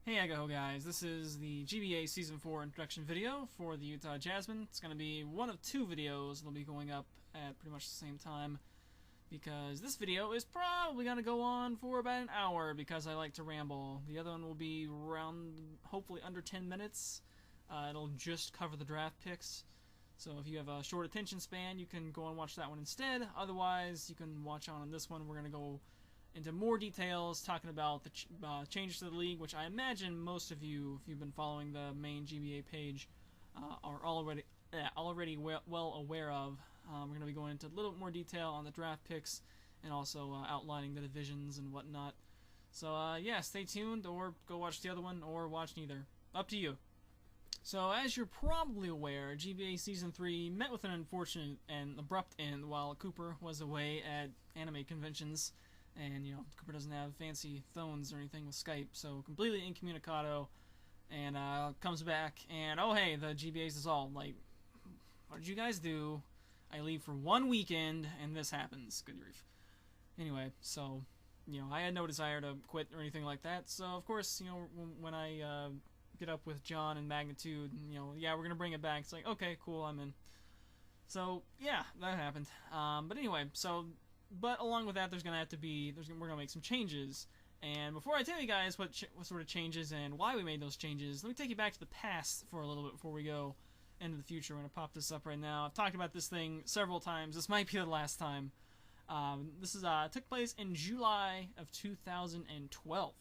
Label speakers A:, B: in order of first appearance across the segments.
A: Hey Agaho guys, this is the GBA Season 4 introduction video for the Utah Jasmine. It's going to be one of two videos that'll be going up at pretty much the same time, because this video is probably going to go on for about an hour because I like to ramble. The other one will be around, hopefully under 10 minutes. It'll just cover the draft picks. So if you have a short attention span, you can go and watch that one instead. Otherwise, you can watch on this one. We're going to go into more details, talking about the changes to the league, which I imagine most of you, if you've been following the main GBA page, are already well aware of. We're going to be going into a little bit more detail on the draft picks and also outlining the divisions and whatnot. So yeah, stay tuned, or go watch the other one, or watch neither. Up to you. So as you're probably aware, GBA Season 3 met with an unfortunate and abrupt end while Kooper was away at anime conventions. And, you know, Kooper doesn't have fancy phones or anything with Skype, so completely incommunicado, and comes back, and oh hey, the GBA's dissolved. Like, what did you guys do? I leave for one weekend, and this happens. Good grief. Anyway, so, you know, I had no desire to quit or anything like that, so of course, you know, when I get up with John and Magnitude, you know, yeah, we're gonna bring it back, it's like, okay, cool, I'm in. So, yeah, that happened. But anyway, so, but along with that, we're gonna make some changes. And before I tell you guys what sort of changes and why we made those changes, let me take you back to the past for a little bit before we go into the future. We're gonna pop this up right now. I've talked about this thing several times. This might be the last time. This is took place in July of 2012.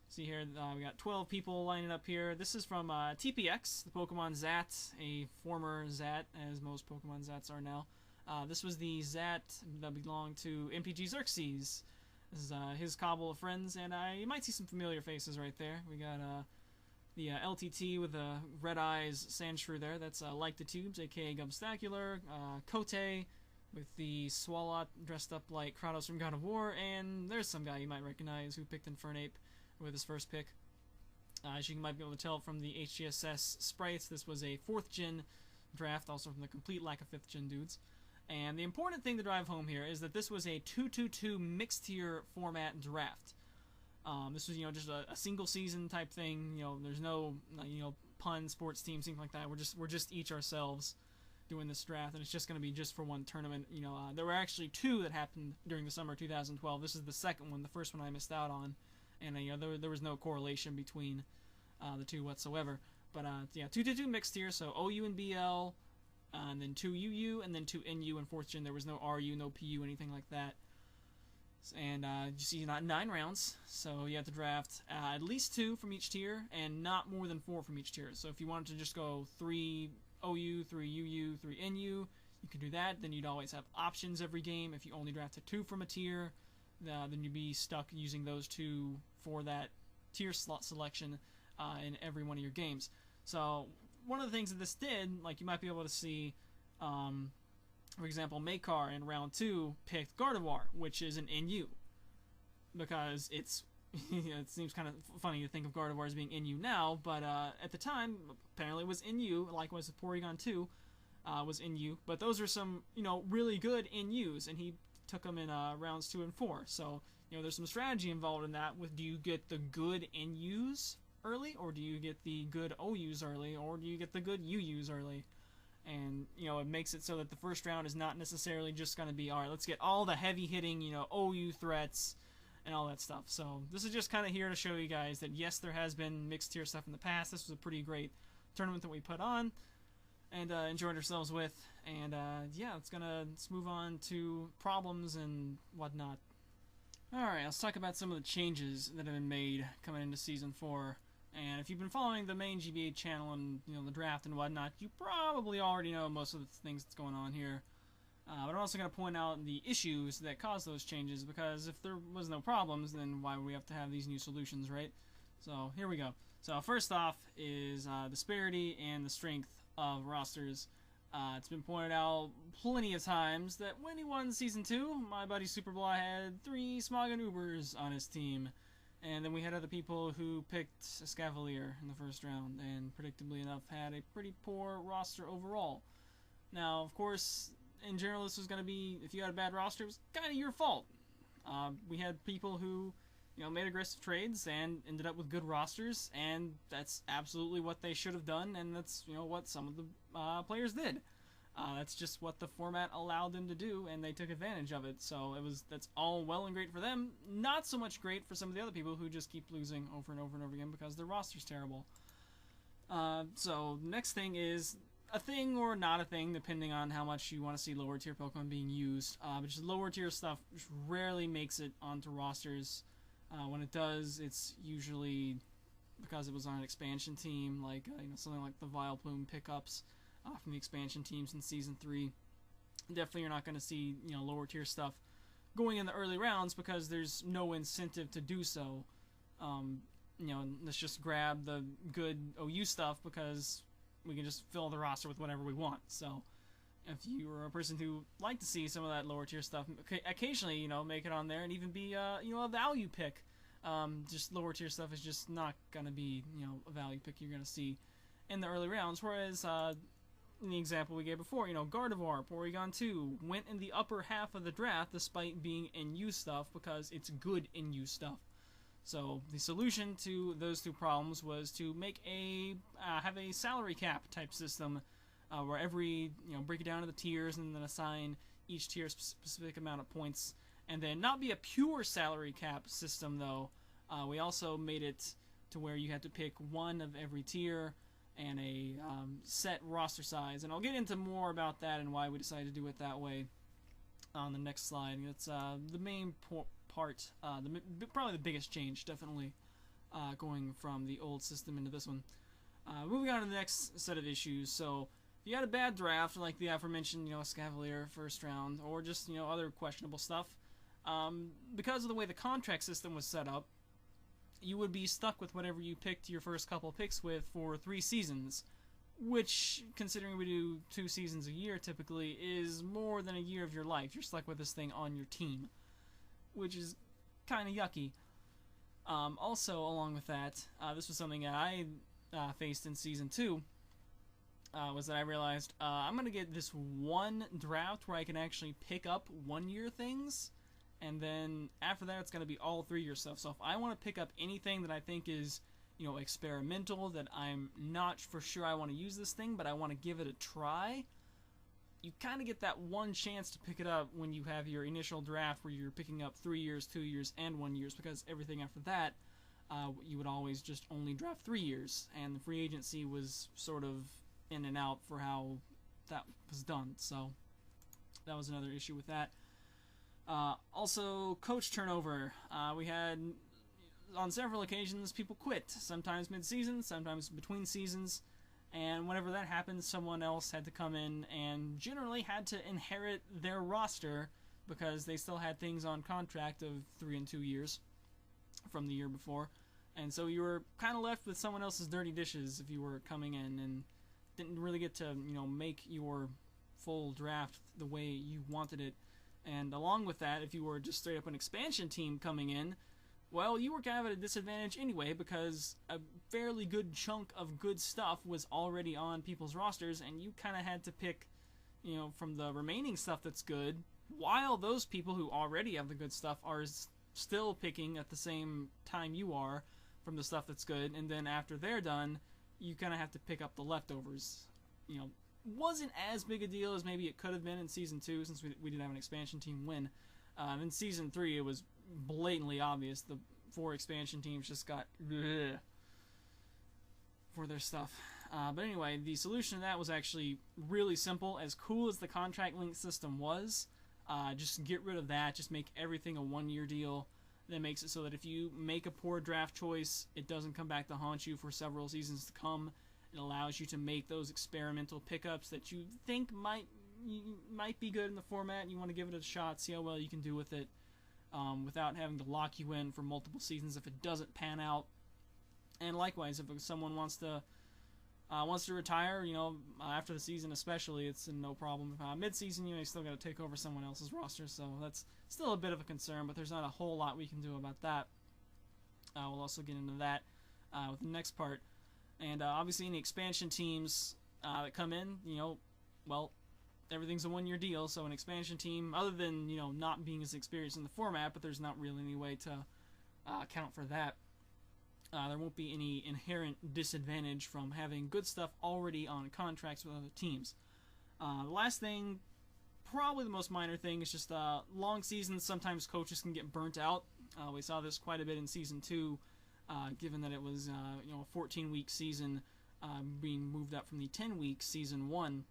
A: See here, we got 12 people lining up here. This is from TPX, the Pokemon Zat, a former Zat, as most Pokemon Zats are now. This was the Zat that belonged to MPG Xerxes. This is his cobble of friends, and you might see some familiar faces right there. We got the LTT with the red eyes Sandshrew there. That's Like the Tubes, aka Gubstacular. Kote with the Swalot dressed up like Kratos from God of War, and there's some guy you might recognize who picked Infernape with his first pick. As you might be able to tell from the HGSS sprites, this was a 4th gen draft, also from the complete lack of 5th gen dudes. And the important thing to drive home here is that this was a 2-2-2 MixTier format draft. This was, you know, just a single season type thing. You know, there's no, you know, pun, sports teams, things like that. We're just each ourselves doing this draft, and it's just going to be just for one tournament. You know, there were actually 2 that happened during the summer of 2012. This is the second one. The first one I missed out on, and you know, there was no correlation between the two whatsoever. But yeah, 2-2-2 MixTier, so OU and BL. And then 2 UU, and then 2 NU in 4th gen. There was no RU, no PU, anything like that. And you see, not 9 rounds, so you have to draft at least 2 from each tier, and not more than 4 from each tier. So if you wanted to just go 3 OU, 3 UU, 3 NU, you could do that. Then you'd always have options every game. If you only drafted 2 from a tier, then you'd be stuck using those 2 for that tier slot selection in every one of your games. So one of the things that this did, like you might be able to see, for example, Makar in round 2 picked Gardevoir, which is an NU, because it's you know, it seems kind of funny to think of Gardevoir as being NU now, but at the time apparently it was NU. Likewise with Porygon 2 was NU, but those are some, you know, really good NUs, and he took them in rounds 2 and 4. So, you know, there's some strategy involved in that. With, do you get the good NUs early, or do you get the good OUs early, or do you get the good UUs early? And, you know, it makes it so that the first round is not necessarily just going to be, alright, let's get all the heavy hitting, you know, OU threats and all that stuff. So this is just kind of here to show you guys that yes, there has been mixed tier stuff in the past. This was a pretty great tournament that we put on and enjoyed ourselves with. And yeah, let's move on to problems and whatnot. Alright, let's talk about some of the changes that have been made coming into Season 4. And if you've been following the main GBA channel and, you know, the draft and whatnot, you probably already know most of the things that's going on here. But I'm also going to point out the issues that caused those changes, because if there was no problems, then why would we have to have these new solutions, right? So here we go. So first off is disparity and the strength of rosters. It's been pointed out plenty of times that when he won Season 2, my buddy Superblaw had 3 Smoggin Ubers on his team. And then we had other people who picked Escavalier in the first round, and predictably enough had a pretty poor roster overall. Now, of course, in general, this was going to be, if you had a bad roster, it was kind of your fault. We had people who made aggressive trades and ended up with good rosters, and that's absolutely what they should have done, and that's, what some of the players did. That's just what the format allowed them to do, and they took advantage of it. So that's all well and great for them. Not so much great for some of the other people who just keep losing over and over and over again because their roster's terrible. So next thing is a thing or not a thing, depending on how much you want to see lower tier Pokemon being used. But just lower tier stuff just rarely makes it onto rosters. When it does, it's usually because it was on an expansion team, like something like the Vileplume pickups from the expansion teams in Season 3. Definitely you're not going to see, lower tier stuff going in the early rounds because there's no incentive to do so. Let's just grab the good OU stuff because we can just fill the roster with whatever we want. So if you were a person who liked to see some of that lower tier stuff, occasionally, make it on there and even be, a value pick. Just lower tier stuff is just not going to be, a value pick you're going to see in the early rounds. Whereas, in the example we gave before, Gardevoir, Porygon 2 went in the upper half of the draft despite being in-use stuff because it's good in-use stuff. So the solution to those two problems was to make have a salary cap type system where every, break it down to the tiers and then assign each tier a specific amount of points, and then not be a pure salary cap system though. We also made it to where you had to pick one of every tier and a set roster size, and I'll get into more about that and why we decided to do it that way on the next slide. It's the main part, probably the biggest change, definitely, going from the old system into this one. Moving on to the next set of issues. So if you had a bad draft, like the aforementioned, Scavalier first round, or just, other questionable stuff, because of the way the contract system was set up, you would be stuck with whatever you picked your first couple picks with for 3 seasons, which, considering we do 2 seasons a year typically, is more than a year of your life. You're stuck with this thing on your team, which is kind of yucky. Also, along with that, this was something that I faced in Season 2, was that I realized I'm going to get this one draft where I can actually pick up 1-year things, and then after that it's going to be all 3-year stuff. So if I want to pick up anything that I think is, experimental, that I'm not for sure I want to use this thing, but I want to give it a try, you kind of get that one chance to pick it up when you have your initial draft where you're picking up 3 years, 2 years, and 1 year, because everything after that, you would always just only draft 3 years, and the free agency was sort of in and out for how that was done. So that was another issue with that. Also, coach turnover. We had, on several occasions, people quit. Sometimes mid-season, sometimes between seasons. And whenever that happened, someone else had to come in and generally had to inherit their roster because they still had things on contract of 3 and 2 years from the year before. And so you were kind of left with someone else's dirty dishes if you were coming in and didn't really get to, make your full draft the way you wanted it. And along with that, if you were just straight up an expansion team coming in, well, you were kind of at a disadvantage anyway because a fairly good chunk of good stuff was already on people's rosters, and you kind of had to pick, from the remaining stuff that's good, while those people who already have the good stuff are still picking at the same time you are from the stuff that's good, and then after they're done, you kind of have to pick up the leftovers. Wasn't as big a deal as maybe it could have been in Season 2 since we didn't have an expansion team win. In Season 3, it was blatantly obvious. The 4 expansion teams just got bleh for their stuff. But anyway, the solution to that was actually really simple. As cool as the contract link system was, just get rid of that. Just make everything a 1-year deal. That makes it so that if you make a poor draft choice, it doesn't come back to haunt you for several seasons to come. It allows you to make those experimental pickups that you think might be good in the format, and you want to give it a shot, see how well you can do with it, without having to lock you in for multiple seasons if it doesn't pan out. And likewise, if someone wants to retire, after the season especially, it's no problem. Mid-season, you still got to take over someone else's roster, so that's still a bit of a concern, but there's not a whole lot we can do about that. We'll also get into that with the next part. And obviously any expansion teams that come in, well, everything's a 1-year deal, so an expansion team, other than, not being as experienced in the format, but there's not really any way to account for that. There won't be any inherent disadvantage from having good stuff already on contracts with other teams. The last thing, probably the most minor thing, is just long seasons. Sometimes coaches can get burnt out. We saw this quite a bit in Season 2, given that it was a 14-week season being moved up from the 10-week Season 1.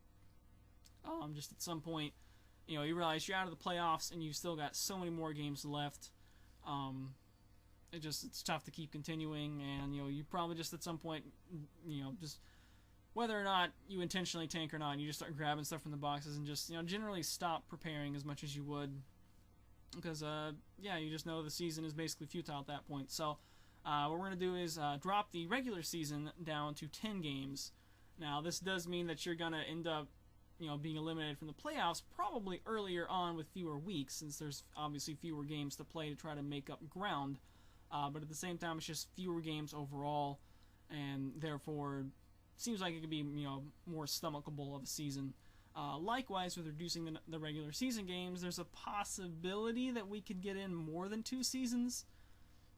A: Just at some point, you realize you're out of the playoffs and you've still got so many more games left. It's tough to keep continuing, and you probably just at some point, just whether or not you intentionally tank or not, you just start grabbing stuff from the boxes and just generally stop preparing as much as you would, because you just know the season is basically futile at that point. So what we're gonna do is drop the regular season down to 10 games. Now this does mean that you're gonna end up being eliminated from the playoffs probably earlier on with fewer weeks, since there's obviously fewer games to play to try to make up ground. But at the same time, it's just fewer games overall, and therefore seems like it could be more stomachable of a season. Likewise, with reducing the regular season games, there's a possibility that we could get in more than 2 seasons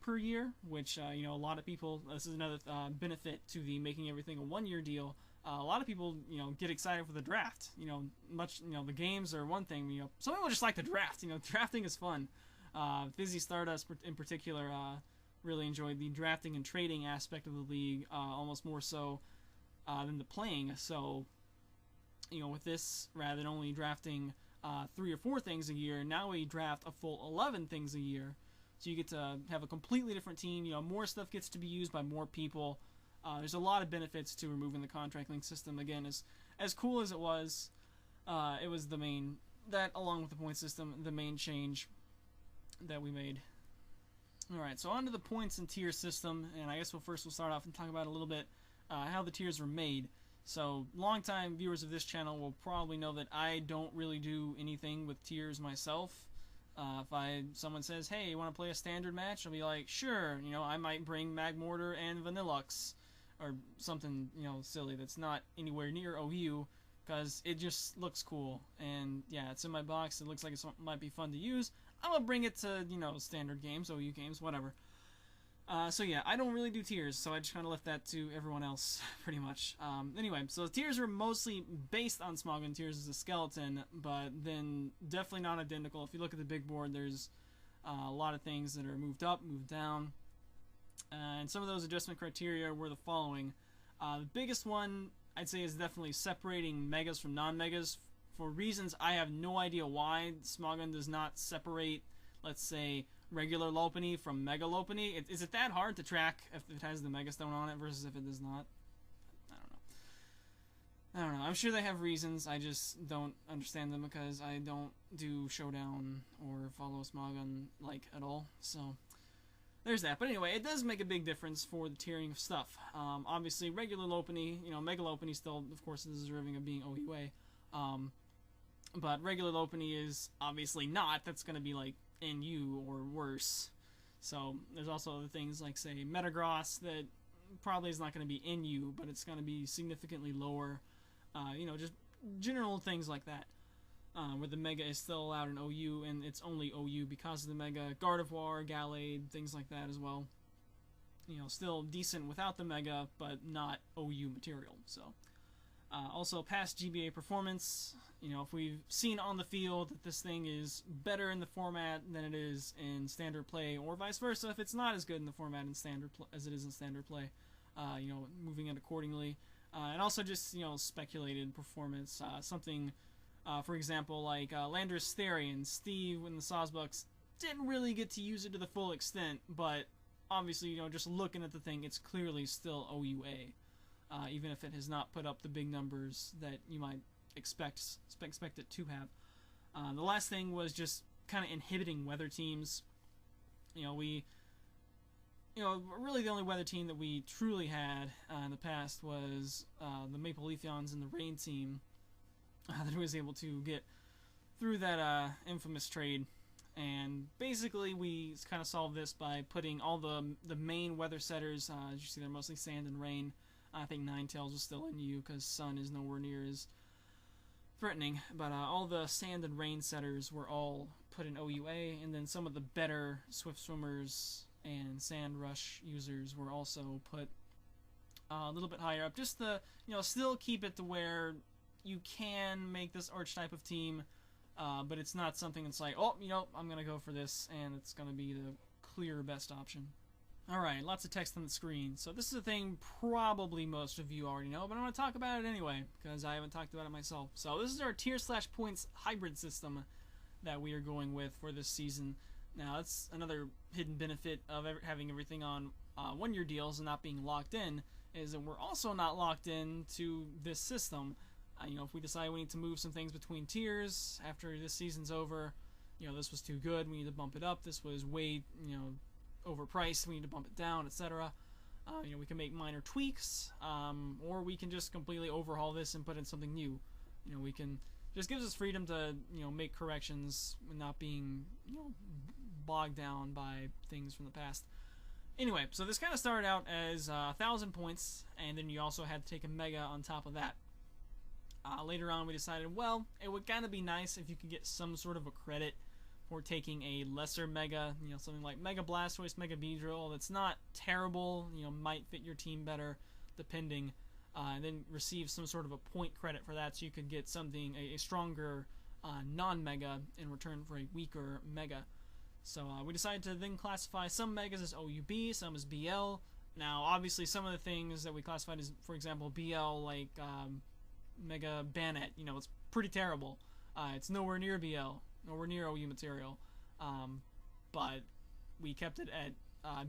A: per year, which a lot of people, this is another benefit to the making everything a 1-year deal. A lot of people get excited for the draft. The games are one thing. Some people just like the draft. Drafting is fun. Fizzy Stardust in particular really enjoyed the drafting and trading aspect of the league, almost more so than the playing. So, with this, rather than only drafting 3 or 4 things a year, now we draft a full 11 things a year. So you get to have a completely different team. More stuff gets to be used by more people. There's a lot of benefits to removing the contract link system. Again, as cool as it was the main, that along with the point system, the main change that we made. Alright, so on to the points and tier system, and I guess we'll start off and talk about a little bit how the tiers were made. So, longtime viewers of this channel will probably know that I don't really do anything with tiers myself. If someone says, hey, you want to play a standard match? I'll be like, sure. I might bring Magmortar and Vanillux, or something, silly that's not anywhere near OU, because it just looks cool. And yeah, it's in my box. It looks like it might be fun to use. I'm gonna bring it to, standard games, OU games, whatever. So yeah, I don't really do tiers, so I just kind of left that to everyone else, pretty much. Anyway, so the tiers are mostly based on Smogon tiers as a skeleton, but then definitely not identical. If you look at the big board, there's a lot of things that are moved up, moved down. And some of those adjustment criteria were the following. The biggest one, I'd say, is definitely separating megas from non-megas. For reasons I have no idea why, Smogon does not separate, let's say, regular Lopunny from Mega Lopunny. Is it that hard to track if it has the Mega Stone on it versus if it does not? I don't know. I'm sure they have reasons. I just don't understand them because I don't do Showdown or follow Smogon at all. So there's that. But anyway, it does make a big difference for the tiering of stuff. Obviously, regular Lopunny, Mega Lopunny still, of course, is deserving of being OUA. But regular Lopunny is obviously not. That's going to be NU or worse. So there's also other things like, say, Metagross that probably is not going to be NU, but it's going to be significantly lower. Just general things like that. Where the Mega is still allowed in OU, and it's only OU because of the Mega. Gardevoir, Gallade, things like that as well. Still decent without the Mega, but not OU material. So, also past GBA performance. If we've seen on the field that this thing is better in the format than it is in standard play, or vice versa, if it's not as good in the format in standard as it is in standard play, moving it accordingly. And also just, speculated performance. Something, for example, like Landorus Therian. Steve in the Sawsbucks didn't really get to use it to the full extent, but obviously, just looking at the thing, it's clearly still OUA. Even if it has not put up the big numbers that you might expect it to have. The last thing was just kind of inhibiting weather teams. Really the only weather team that we truly had in the past was the Maple Leafeons and the Rain team that was able to get through that infamous trade. And basically we kind of solved this by putting all the main weather setters, as you see they're mostly Sand and Rain. I think Ninetales was still in U because Sun is nowhere near as threatening, but all the Sand and Rain setters were all put in OUA, and then some of the better Swift Swimmers and Sand Rush users were also put a little bit higher up, just to, still keep it to where you can make this archetype of team, but it's not something that's like, oh, I'm gonna go for this and it's gonna be the clear best option. Alright, lots of text on the screen. So this is a thing probably most of you already know, but I'm going to talk about it anyway, because I haven't talked about it myself. So this is our tier/points hybrid system that we are going with for this season. Now, that's another hidden benefit of having everything on one-year deals and not being locked in, is that we're also not locked in to this system. If we decide we need to move some things between tiers after this season's over, this was too good, we need to bump it up, this was way, overpriced, we need to bump it down, etc. We can make minor tweaks, or we can just completely overhaul this and put in something new. We can just gives us freedom to make corrections without being bogged down by things from the past. Anyway, so this kind of started out as 1,000 points, and then you also had to take a mega on top of that. Later on, we decided, well, it would kind of be nice if you could get some sort of a credit for taking a lesser mega, something like Mega Blastoise, Mega Beedrill, that's not terrible, might fit your team better, depending, and then receive some sort of a point credit for that, so you could get something, a stronger non-mega in return for a weaker mega. So we decided to then classify some megas as OUB, some as BL. Now, obviously, some of the things that we classified as, for example, BL, like Mega Banette, it's pretty terrible. It's nowhere near BL. Nowhere near OU material, but we kept it at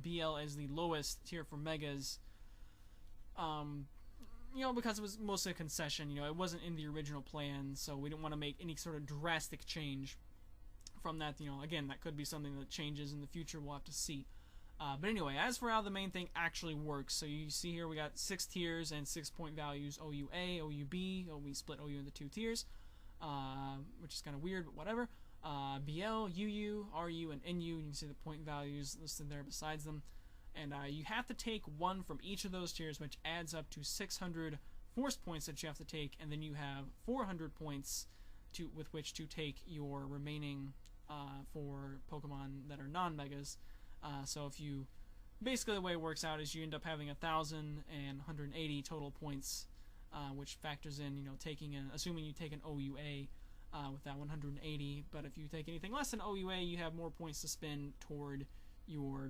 A: BL as the lowest tier for megas, because it was mostly a concession. It wasn't in the original plan, so we didn't want to make any sort of drastic change from that. Again, that could be something that changes in the future, we'll have to see. But anyway, as for how the main thing actually works, so you see here we got 6 tiers and 6 point values: OUA, OUB. We split OU into 2 tiers, which is kind of weird, but whatever. BL, UU, RU, and NU. You can see the point values listed there besides them. And you have to take 1 from each of those tiers, which adds up to 600 force points that you have to take, and then you have 400 points with which to take your remaining for Pokemon that are non-megas. So if you, basically the way it works out is you end up having 1,180 total points, which factors in, assuming you take an OUA, with that 180, but if you take anything less than OUA, you have more points to spend toward your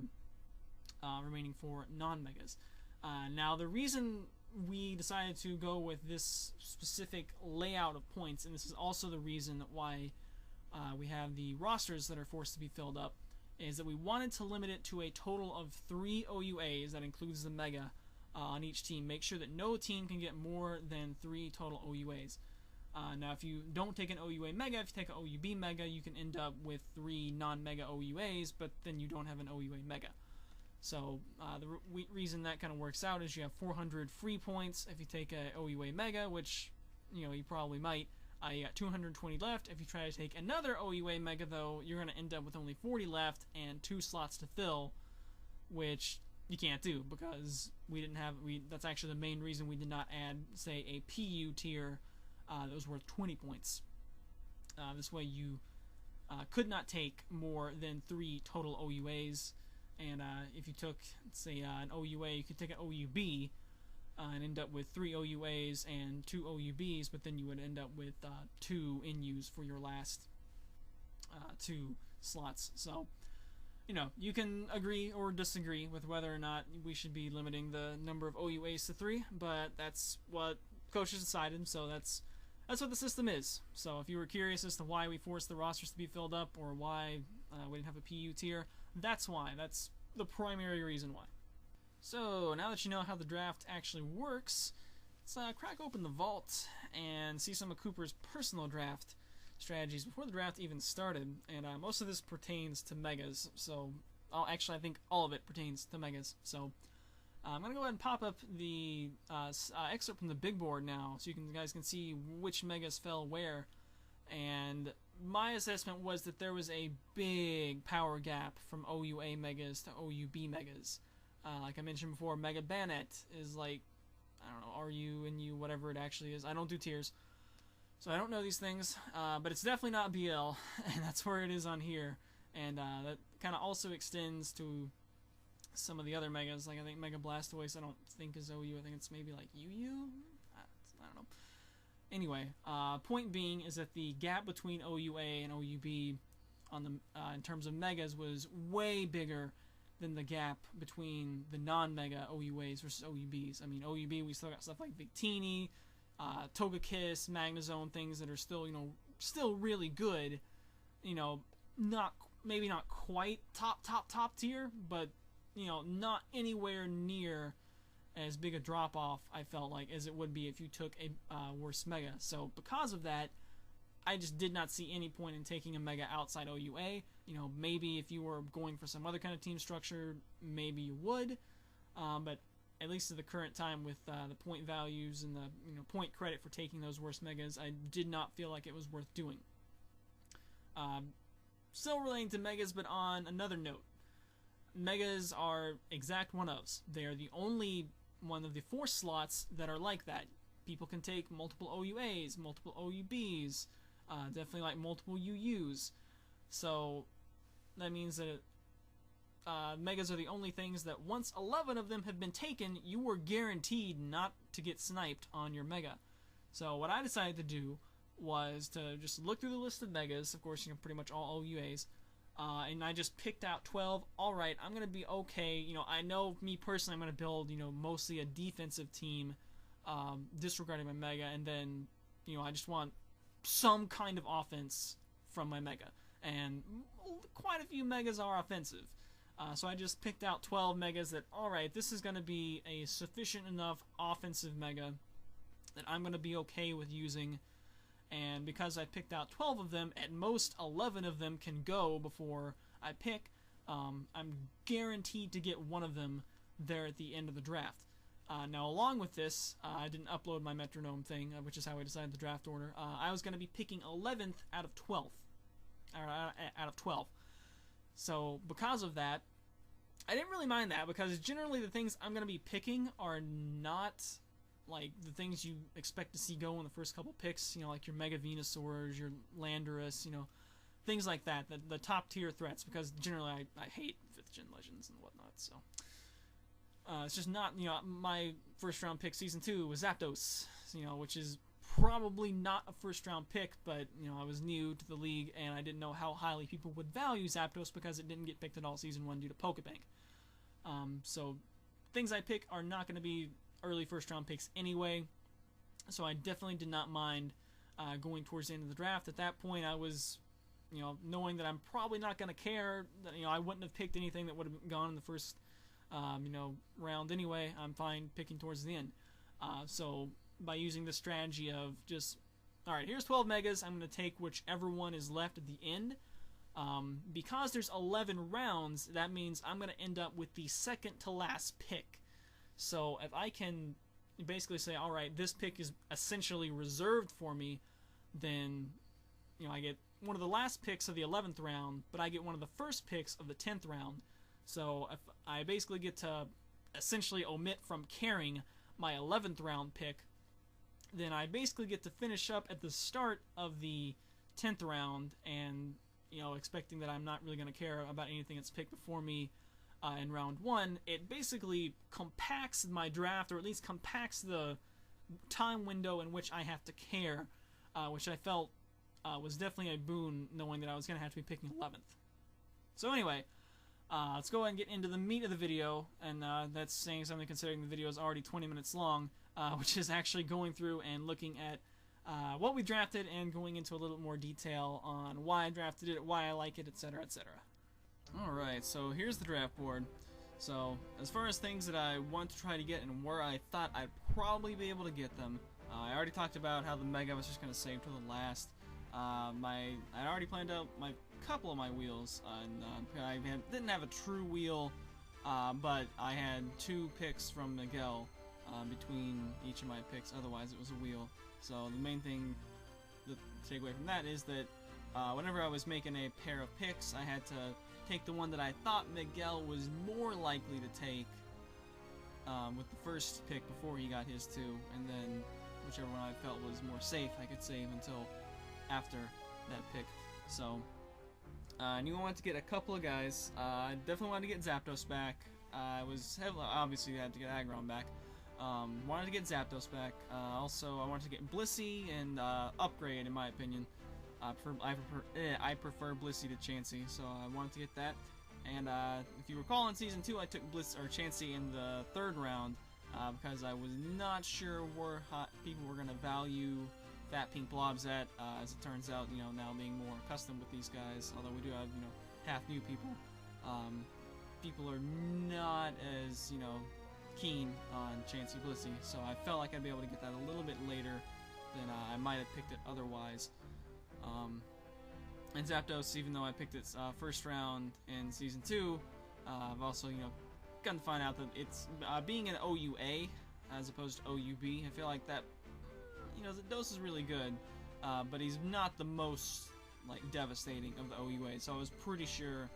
A: remaining 4 non-megas. Now, the reason we decided to go with this specific layout of points, and this is also the reason why we have the rosters that are forced to be filled up, is that we wanted to limit it to a total of 3 OUAs, that includes the mega, on each team. Make sure that no team can get more than 3 total OUAs. Now, if you don't take an OUA Mega, if you take an OUB Mega, you can end up with 3 non-Mega OUAs, but then you don't have an OUA Mega. So, the reason that kind of works out is you have 400 free points if you take a OUA Mega, which, you probably might. You got 220 left. If you try to take another OUA Mega, though, you're going to end up with only 40 left and 2 slots to fill, which you can't do, because we didn't have, that's actually the main reason we did not add, say, a PU tier that was worth 20 points. This way you could not take more than 3 total OUAs, and if you took, say, an OUA, you could take an OUB and end up with 3 OUAs and 2 OUBs, but then you would end up with 2 NUs for your last 2 slots. So, you can agree or disagree with whether or not we should be limiting the number of OUAs to 3, but that's what coaches decided, so that's what the system is. So if you were curious as to why we forced the rosters to be filled up, or why we didn't have a PU tier, that's why. That's the primary reason why. So now that you know how the draft actually works, let's crack open the vault and see some of Kooper's personal draft strategies before the draft even started. And most of this pertains to megas, so actually I think all of it pertains to megas. So I'm going to go ahead and pop up the excerpt from the big board now, so you guys can see which megas fell where. And my assessment was that there was a big power gap from OUA megas to OUB megas. Like I mentioned before, Mega Banette is like, I don't know, RU, NU, whatever it actually is. I don't do tiers, so I don't know these things, but it's definitely not BL, and that's where it is on here. And that kind of also extends to some of the other megas, like I think Mega Blastoise, I don't think is OU. I think it's maybe like UU. I don't know. Anyway, point being is that the gap between OUA and OUB on the in terms of megas was way bigger than the gap between the non-mega OUAs versus OUBs. I mean, OUB, we still got stuff like Victini, Togekiss, Magnezone, things that are still, you know, still really good. You know, maybe not quite top tier, but, you know, not anywhere near as big a drop-off, I felt like, as it would be if you took a worse mega. So because of that, I just did not see any point in taking a mega outside OUA. You know, maybe if you were going for some other kind of team structure, maybe you would. But at least at the current time with the point values and the, you know, point credit for taking those worst megas, I did not feel like it was worth doing. Still relating to megas, but on another note. Megas are exact one-ofs. They are the only one of the 4 slots that are like that. People can take multiple OUAs, multiple OUBs, definitely like multiple UUs. So that means that megas are the only things that once 11 of them have been taken, you were guaranteed not to get sniped on your mega. So what I decided to do was to just look through the list of megas, of course, you know, pretty much all OUAs, and I just picked out 12. Alright, I'm going to be okay. You know, I know me personally, I'm going to build, you know, mostly a defensive team, disregarding my mega, and then, you know, I just want some kind of offense from my mega. And quite a few megas are offensive. So I just picked out 12 megas that, alright, this is going to be a sufficient enough offensive mega that I'm going to be okay with using. And because I picked out 12 of them, at most 11 of them can go before I pick. I'm guaranteed to get one of them there at the end of the draft. Now, along with this, I didn't upload my metronome thing, which is how I decided the draft order. I was going to be picking 11th out of 12th. Out of 12. So, because of that, I didn't really mind that, because generally the things I'm going to be picking are not like the things you expect to see go in the first couple picks, you know, like your Mega Venusaurs, your Landorus, you know, things like that, the top tier threats, because generally I hate 5th gen legends and whatnot, so. It's just not, you know, my first round pick season 2 was Zapdos, you know, which is probably not a first round pick, but, you know, I was new to the league and I didn't know how highly people would value Zapdos because it didn't get picked at all season 1 due to Pokebank. So things I pick are not going to be early first round picks anyway, so I definitely did not mind going towards the end of the draft. At that point I was, you know, knowing that I'm probably not going to care, that, you know, I wouldn't have picked anything that would have gone in the first you know, round anyway. I'm fine picking towards the end. So by using the strategy of just, alright, here's 12 megas, I'm going to take whichever one is left at the end. Because there's 11 rounds, that means I'm going to end up with the second to last pick. So if I can basically say, alright, this pick is essentially reserved for me, then, you know, I get one of the last picks of the 11th round, but I get one of the first picks of the 10th round. So if I basically get to essentially omit from carrying my 11th round pick, then I basically get to finish up at the start of the 10th round, and, you know, expecting that I'm not really going to care about anything that's picked before me in round 1. It basically compacts my draft, or at least compacts the time window in which I have to care, which I felt was definitely a boon, knowing that I was going to have to be picking 11th. So anyway, let's go ahead and get into the meat of the video, and that's saying something considering the video is already 20 minutes long, which is actually going through and looking at what we drafted and going into a little bit more detail on why I drafted it, why I like it, etc., etc. Alright, so here's the draft board. So, as far as things that I want to try to get and where I thought I'd probably be able to get them, I already talked about how the Mega I was just going to save till the last. I already planned out my couple of my wheels, and I didn't have a true wheel, but I had 2 picks from Miguel between each of my picks, otherwise it was a wheel. So the main thing to take away from that is that whenever I was making a pair of picks, I had to take the one that I thought Miguel was more likely to take with the first pick before he got his 2, and then whichever one I felt was more safe I could save until after that pick. So I knew I wanted to get a couple of guys. I definitely wanted to get Zapdos back. I was heavily, obviously had to get Aggron back. Wanted to get Zapdos back. Also, I wanted to get Blissey and upgrade, in my opinion. I prefer Blissey to Chansey, so I wanted to get that. And if you recall, in Season 2, I took Chansey in the 3rd round because I was not sure where people were going to value Fat Pink Blobs at. As it turns out, now being more accustomed with these guys, although we do have, half new people, people are not as, keen on Chansey Blissey, so I felt like I'd be able to get that a little bit later than I might have picked it otherwise. And Zapdos, even though I picked it first round in Season 2, I've also, gotten to find out that it's being an OUA as opposed to OUB. I feel like that, Zapdos is really good, but he's not the most devastating of the OUA. So I was pretty sure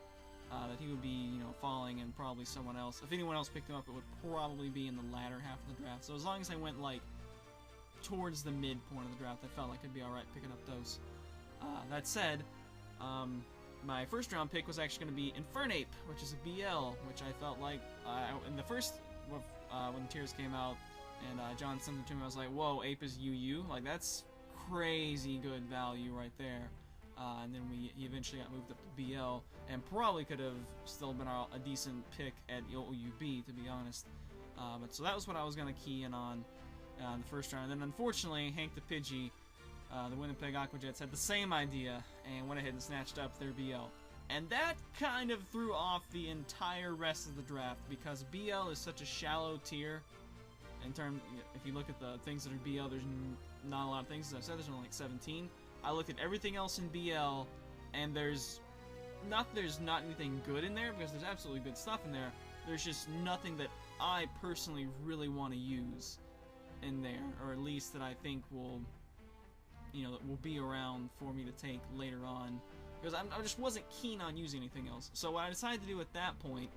A: that he would be, falling, and probably someone else. If anyone else picked him up, it would probably be in the latter half of the draft. So as long as I went towards the midpoint of the draft, I felt like I'd be all right picking up those. That said, my first round pick was actually going to be Infernape, which is a BL, which I felt like in the first when Tears came out and John sent it to me, I was like, whoa, Ape is UU, that's crazy good value right there. And then he eventually got moved up to BL, and probably could have still been a decent pick at OUB, to be honest. But so that was what I was going to key in on the first round. And then unfortunately, Hank the Pidgey, the Winnipeg Aquajets, had the same idea and went ahead and snatched up their BL. And that kind of threw off the entire rest of the draft, because BL is such a shallow tier. If you look at the things that are BL, there's not a lot of things. As I said, there's only 17. I looked at everything else in BL, and there's not anything good in there, because there's absolutely good stuff in there. There's just nothing that I personally really want to use in there, or at least that I think will, that will be around for me to take later on, because I just wasn't keen on using anything else. So what I decided to do at that point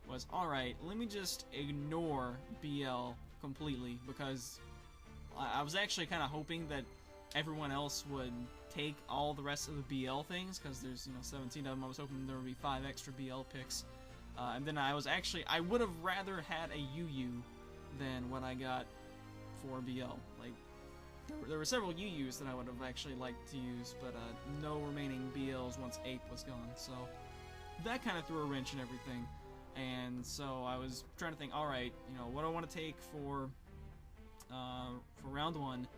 A: was, alright, let me just ignore BL completely, because I was actually kind of hoping that everyone else would take all the rest of the BL things, because there's 17 of them. I was hoping there would be 5 extra BL picks, and then I would have rather had a UU than what I got for BL. There were several UUs that I would have actually liked to use, but no remaining BLs once Ape was gone, so that kind of threw a wrench in everything. And so I was trying to think, alright, what do I want to take for round 1?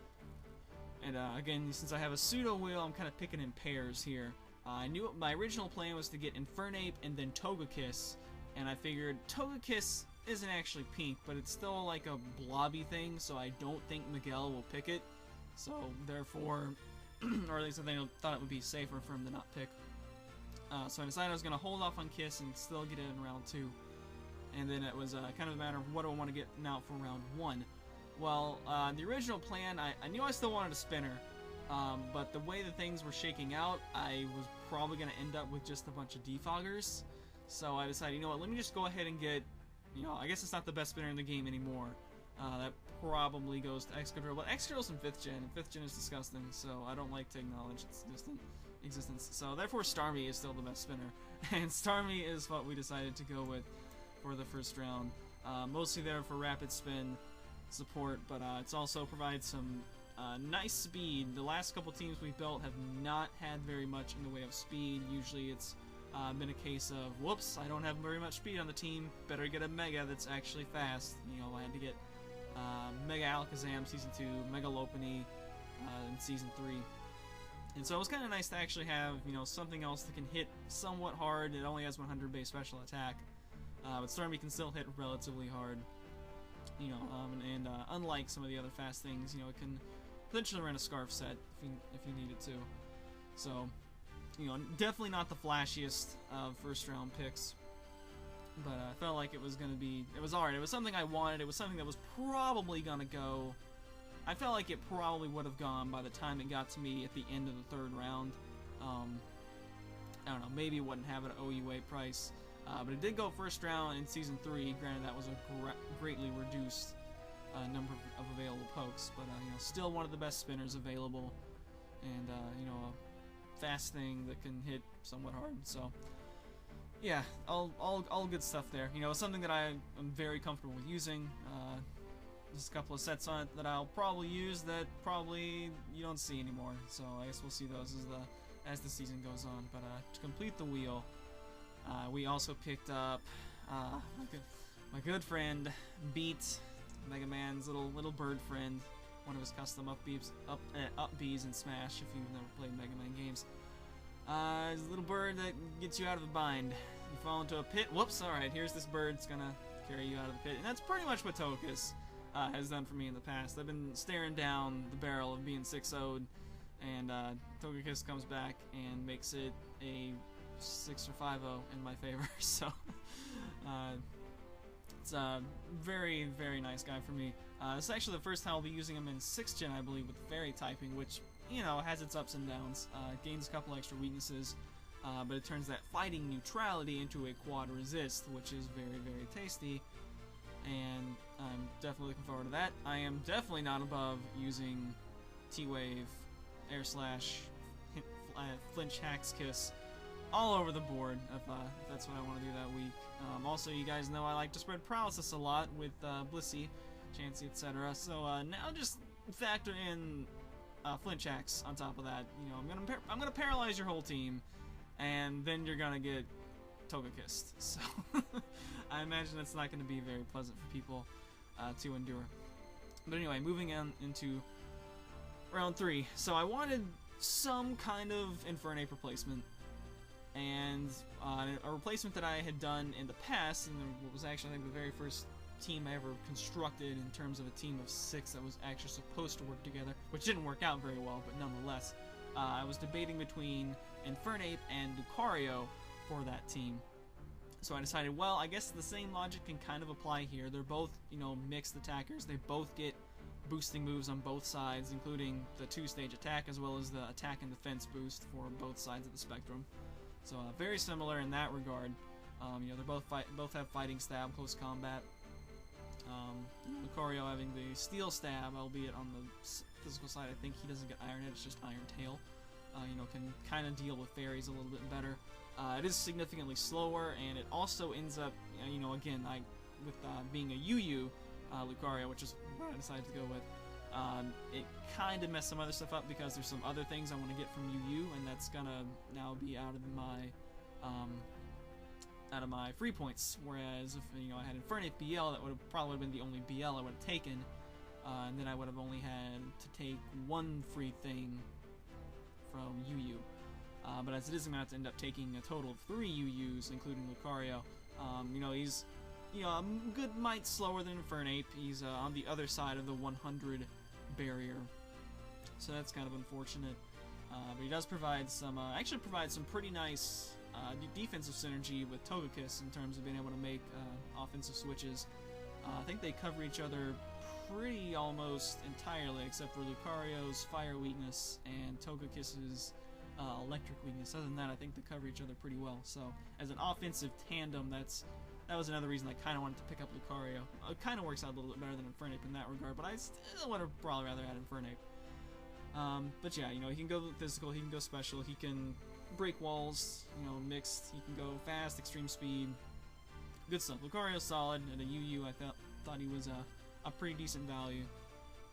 A: And again, since I have a pseudo wheel, I'm kind of picking in pairs here. I knew my original plan was to get Infernape and then Togekiss, and I figured Togekiss isn't actually pink, but it's still like a blobby thing, so I don't think Miguel will pick it. So therefore, or at least I thought it would be safer for him to not pick. So I decided I was going to hold off on Kiss and still get it in round 2. And then it was kind of a matter of what do I want to get now for round 1. Well, the original plan, I knew I still wanted a spinner, but the way the things were shaking out, I was probably going to end up with just a bunch of defoggers. So I decided, you know what, let me just go ahead and get, I guess it's not the best spinner in the game anymore. That probably goes to Excadrill, but Excadrill's in 5th gen, and 5th gen is disgusting, so I don't like to acknowledge its distant existence. So therefore Starmie is still the best spinner, and Starmie is what we decided to go with for the first round. Mostly there for rapid spin support, but it's also provides some nice speed. The last couple teams we've built have not had very much in the way of speed. Usually it's been a case of, whoops, I don't have very much speed on the team, better get a Mega that's actually fast. I had to get Mega Alakazam Season 2, Mega Lopunny in Season 3. And so it was kind of nice to actually have, something else that can hit somewhat hard. It only has 100 base special attack, but Starmie can still hit relatively hard. And unlike some of the other fast things, it can potentially run a Scarf set if you needed to. So, definitely not the flashiest of first round picks, but I felt like it was alright. It was something I wanted. It was something that was probably gonna go. I felt like it probably would have gone by the time it got to me at the end of the 3rd round. I don't know, maybe it wouldn't have an OUA price. But it did go first round in Season 3. Granted, that was a greatly reduced number of available pokes, but still one of the best spinners available, and a fast thing that can hit somewhat hard. So yeah, all good stuff there. You know, it's something that I am very comfortable with using. There's a couple of sets on it that I'll probably use that probably you don't see anymore. So I guess we'll see those as the season goes on. But to complete the wheel, we also picked up my good friend Beat, Mega Man's little bird friend, one of his custom up Bs in Smash. If you've never played Mega Man games, he's a little bird that gets you out of a bind. You fall into a pit. Whoops! All right, here's this bird. It's gonna carry you out of the pit, and that's pretty much what Togekiss has done for me in the past. I've been staring down the barrel of being 6-0'd, and Togekiss comes back and makes it a 6 or 5-0 in my favor. So it's a very, very nice guy for me. It's actually the first time I'll be using him in 6th gen, I believe, with fairy typing, which, you know, has its ups and downs. It gains a couple extra weaknesses, but it turns that fighting neutrality into a quad resist, which is very, very tasty. And I'm definitely looking forward to that. I am definitely not above using T-Wave, Air Slash, Flinch, Hacks, Kiss all over the board if that's what I want to do that week. Also, you guys know I like to spread paralysis a lot with Blissey, Chansey, etc. So now just factor in Flinch Hacks on top of that. You know, I'm gonna paralyze your whole team, and then you're gonna get Togekissed. So I imagine that's not going to be very pleasant for people to endure. But anyway, moving on into round 3. So I wanted some kind of Infernape replacement, and a replacement that I had done in the past, and it was actually, I think, the very first team I ever constructed in terms of a team of 6 that was actually supposed to work together, which didn't work out very well, but nonetheless. I was debating between Infernape and Lucario for that team. So I decided, well, I guess the same logic can kind of apply here. They're both, you know, mixed attackers. They both get boosting moves on both sides, including the 2-stage attack as well as the attack and defense boost for both sides of the spectrum. So very similar in that regard. You know, they both have fighting stab, close combat. Lucario having the steel stab, albeit on the physical side, I think he doesn't get Iron Head, it's just Iron Tail. You know, can kind of deal with fairies a little bit better. It is significantly slower, and it also ends up, you know, again, with being a UU Lucario, which is what I decided to go with, it kind of messed some other stuff up because there's some other things I want to get from UU, and that's gonna now be out of my free points. Whereas if, you know, I had Infernape BL, that would have probably been the only BL I would have taken, and then I would have only had to take one free thing from UU. But as it is, I'm going to have to end up taking a total of 3 UUs, including Lucario. You know, he's, you know, a good mite slower than Infernape. He's on the other side of the 100 barrier, so that's kind of unfortunate. But he does provide some, actually provides some pretty nice defensive synergy with Togekiss in terms of being able to make offensive switches. I think they cover each other pretty almost entirely, except for Lucario's fire weakness and Togekiss's electric weakness. Other than that, I think they cover each other pretty well. So, as an offensive tandem, that was another reason I kind of wanted to pick up Lucario. It kind of works out a little bit better than Infernape in that regard, but I still would have probably rather had Infernape. But yeah, you know, he can go physical, he can go special, he can break walls, you know, mixed, he can go fast, extreme speed. Good stuff. Lucario's solid, and a UU, I thought he was a pretty decent value.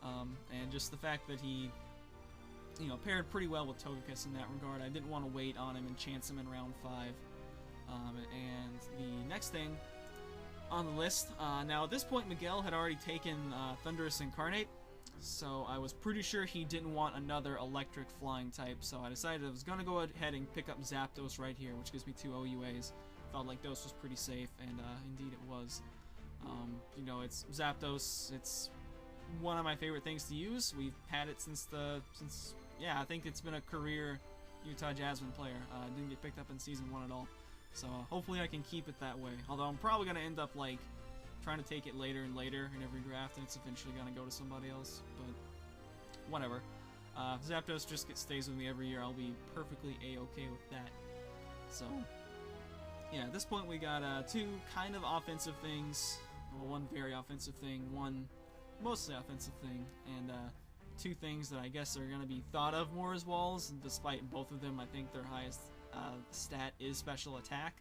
A: And just the fact that he, you know, paired pretty well with Togekiss in that regard. I didn't want to wait on him and chance him in round 5. And the next thing on the list, now at this point Miguel had already taken Thunderous Incarnate, so I was pretty sure he didn't want another electric flying type, so I decided I was going to go ahead and pick up Zapdos right here, which gives me 2 OUAs. Felt like Dose was pretty safe, and indeed it was. You know, it's Zapdos, it's one of my favorite things to use. We've had it since yeah, I think it's been a career Utah Jasmine player. Didn't get picked up in Season 1 at all. So hopefully I can keep it that way. Although I'm probably going to end up like trying to take it later and later in every draft, and it's eventually going to go to somebody else. But whatever. If Zapdos just stays with me every year, I'll be perfectly A-okay with that. So yeah, at this point we got 2 kind of offensive things. Well, 1 very offensive thing, 1 mostly offensive thing, and 2 things that I guess are going to be thought of more as walls, and despite both of them, I think their highest stat is special attack.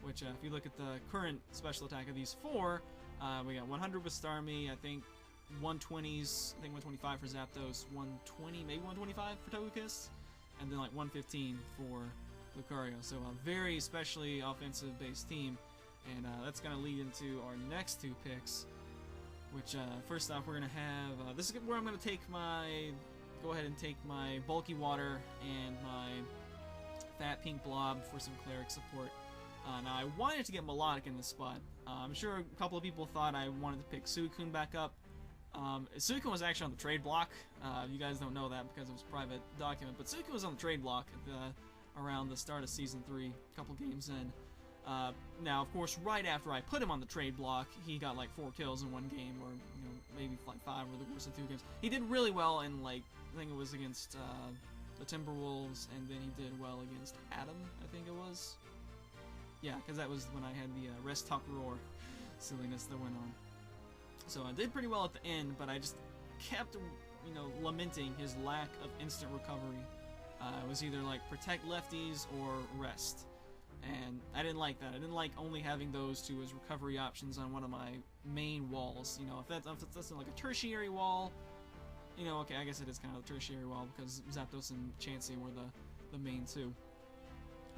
A: which if you look at the current special attack of these 4, we got 100 with Starmie, I think 120s, I think 125 for Zapdos, 120, maybe 125 for Togekiss, and then like 115 for Lucario. So a very specially offensive-based team, and that's going to lead into our next 2 picks, which first off we're going to have, this is where I'm going to take go ahead and take my Bulky Water and my Fat Pink Blob for some Cleric support. Now I wanted to get Melodic in this spot. I'm sure a couple of people thought I wanted to pick Suicune back up. Suicune was actually on the trade block. You guys don't know that because it was a private document, but Suicune was on the trade block at around the start of Season 3, a couple games in. Now, of course, right after I put him on the trade block, he got like 4 kills in one game, or maybe like 5 over the course of 2 games. He did really well in, like, I think it was against the Timberwolves, and then he did well against Adam, I think it was. Yeah, because that was when I had the Rest Talk Roar silliness that went on. So I did pretty well at the end, but I just kept, lamenting his lack of instant recovery. It was either like protect lefties or rest, and I didn't like that. I didn't like only having those 2 as recovery options on one of my main walls. If that's like a tertiary wall, okay, I guess it is kind of a tertiary wall because Zapdos and Chansey were the main 2.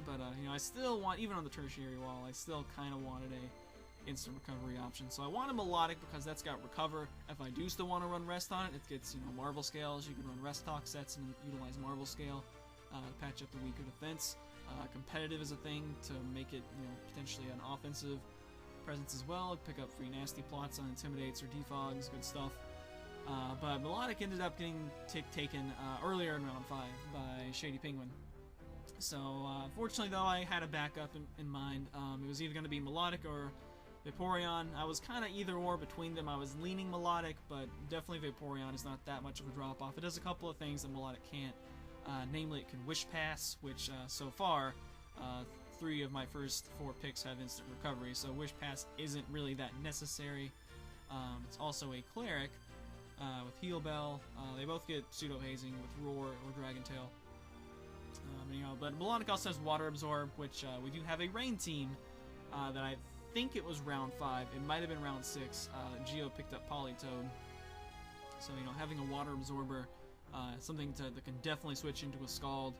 A: But, I still want, even on the tertiary wall, I still kind of wanted a instant recovery option. So I wanted Melodic because that's got Recover. If I do still want to run Rest on it, it gets, Marvel Scales. You can run Rest Talk sets and utilize Marvel Scale, patch up the weaker defense. Competitive is a thing to make it, potentially an offensive presence as well. Pick up free nasty plots on Intimidates or Defogs, good stuff. But Melodic ended up getting taken earlier in round 5 by Shady Penguin. So, fortunately though, I had a backup in mind. It was either going to be Melodic or Vaporeon. I was kind of either or between them. I was leaning Melodic, but definitely Vaporeon is not that much of a drop-off. It does a couple of things that Melodic can't. Namely, it can Wish Pass, which so far, 3 of my first 4 picks have instant recovery, so Wish Pass isn't really that necessary. It's also a Cleric with Heal Bell. They both get Pseudo Hazing with Roar or Dragon Tail. But Melodic also has Water Absorb, which we do have a Rain team that I think it was round 5. It might have been round 6. Geo picked up Politoed. So, having a Water Absorber, something that can definitely switch into a Scald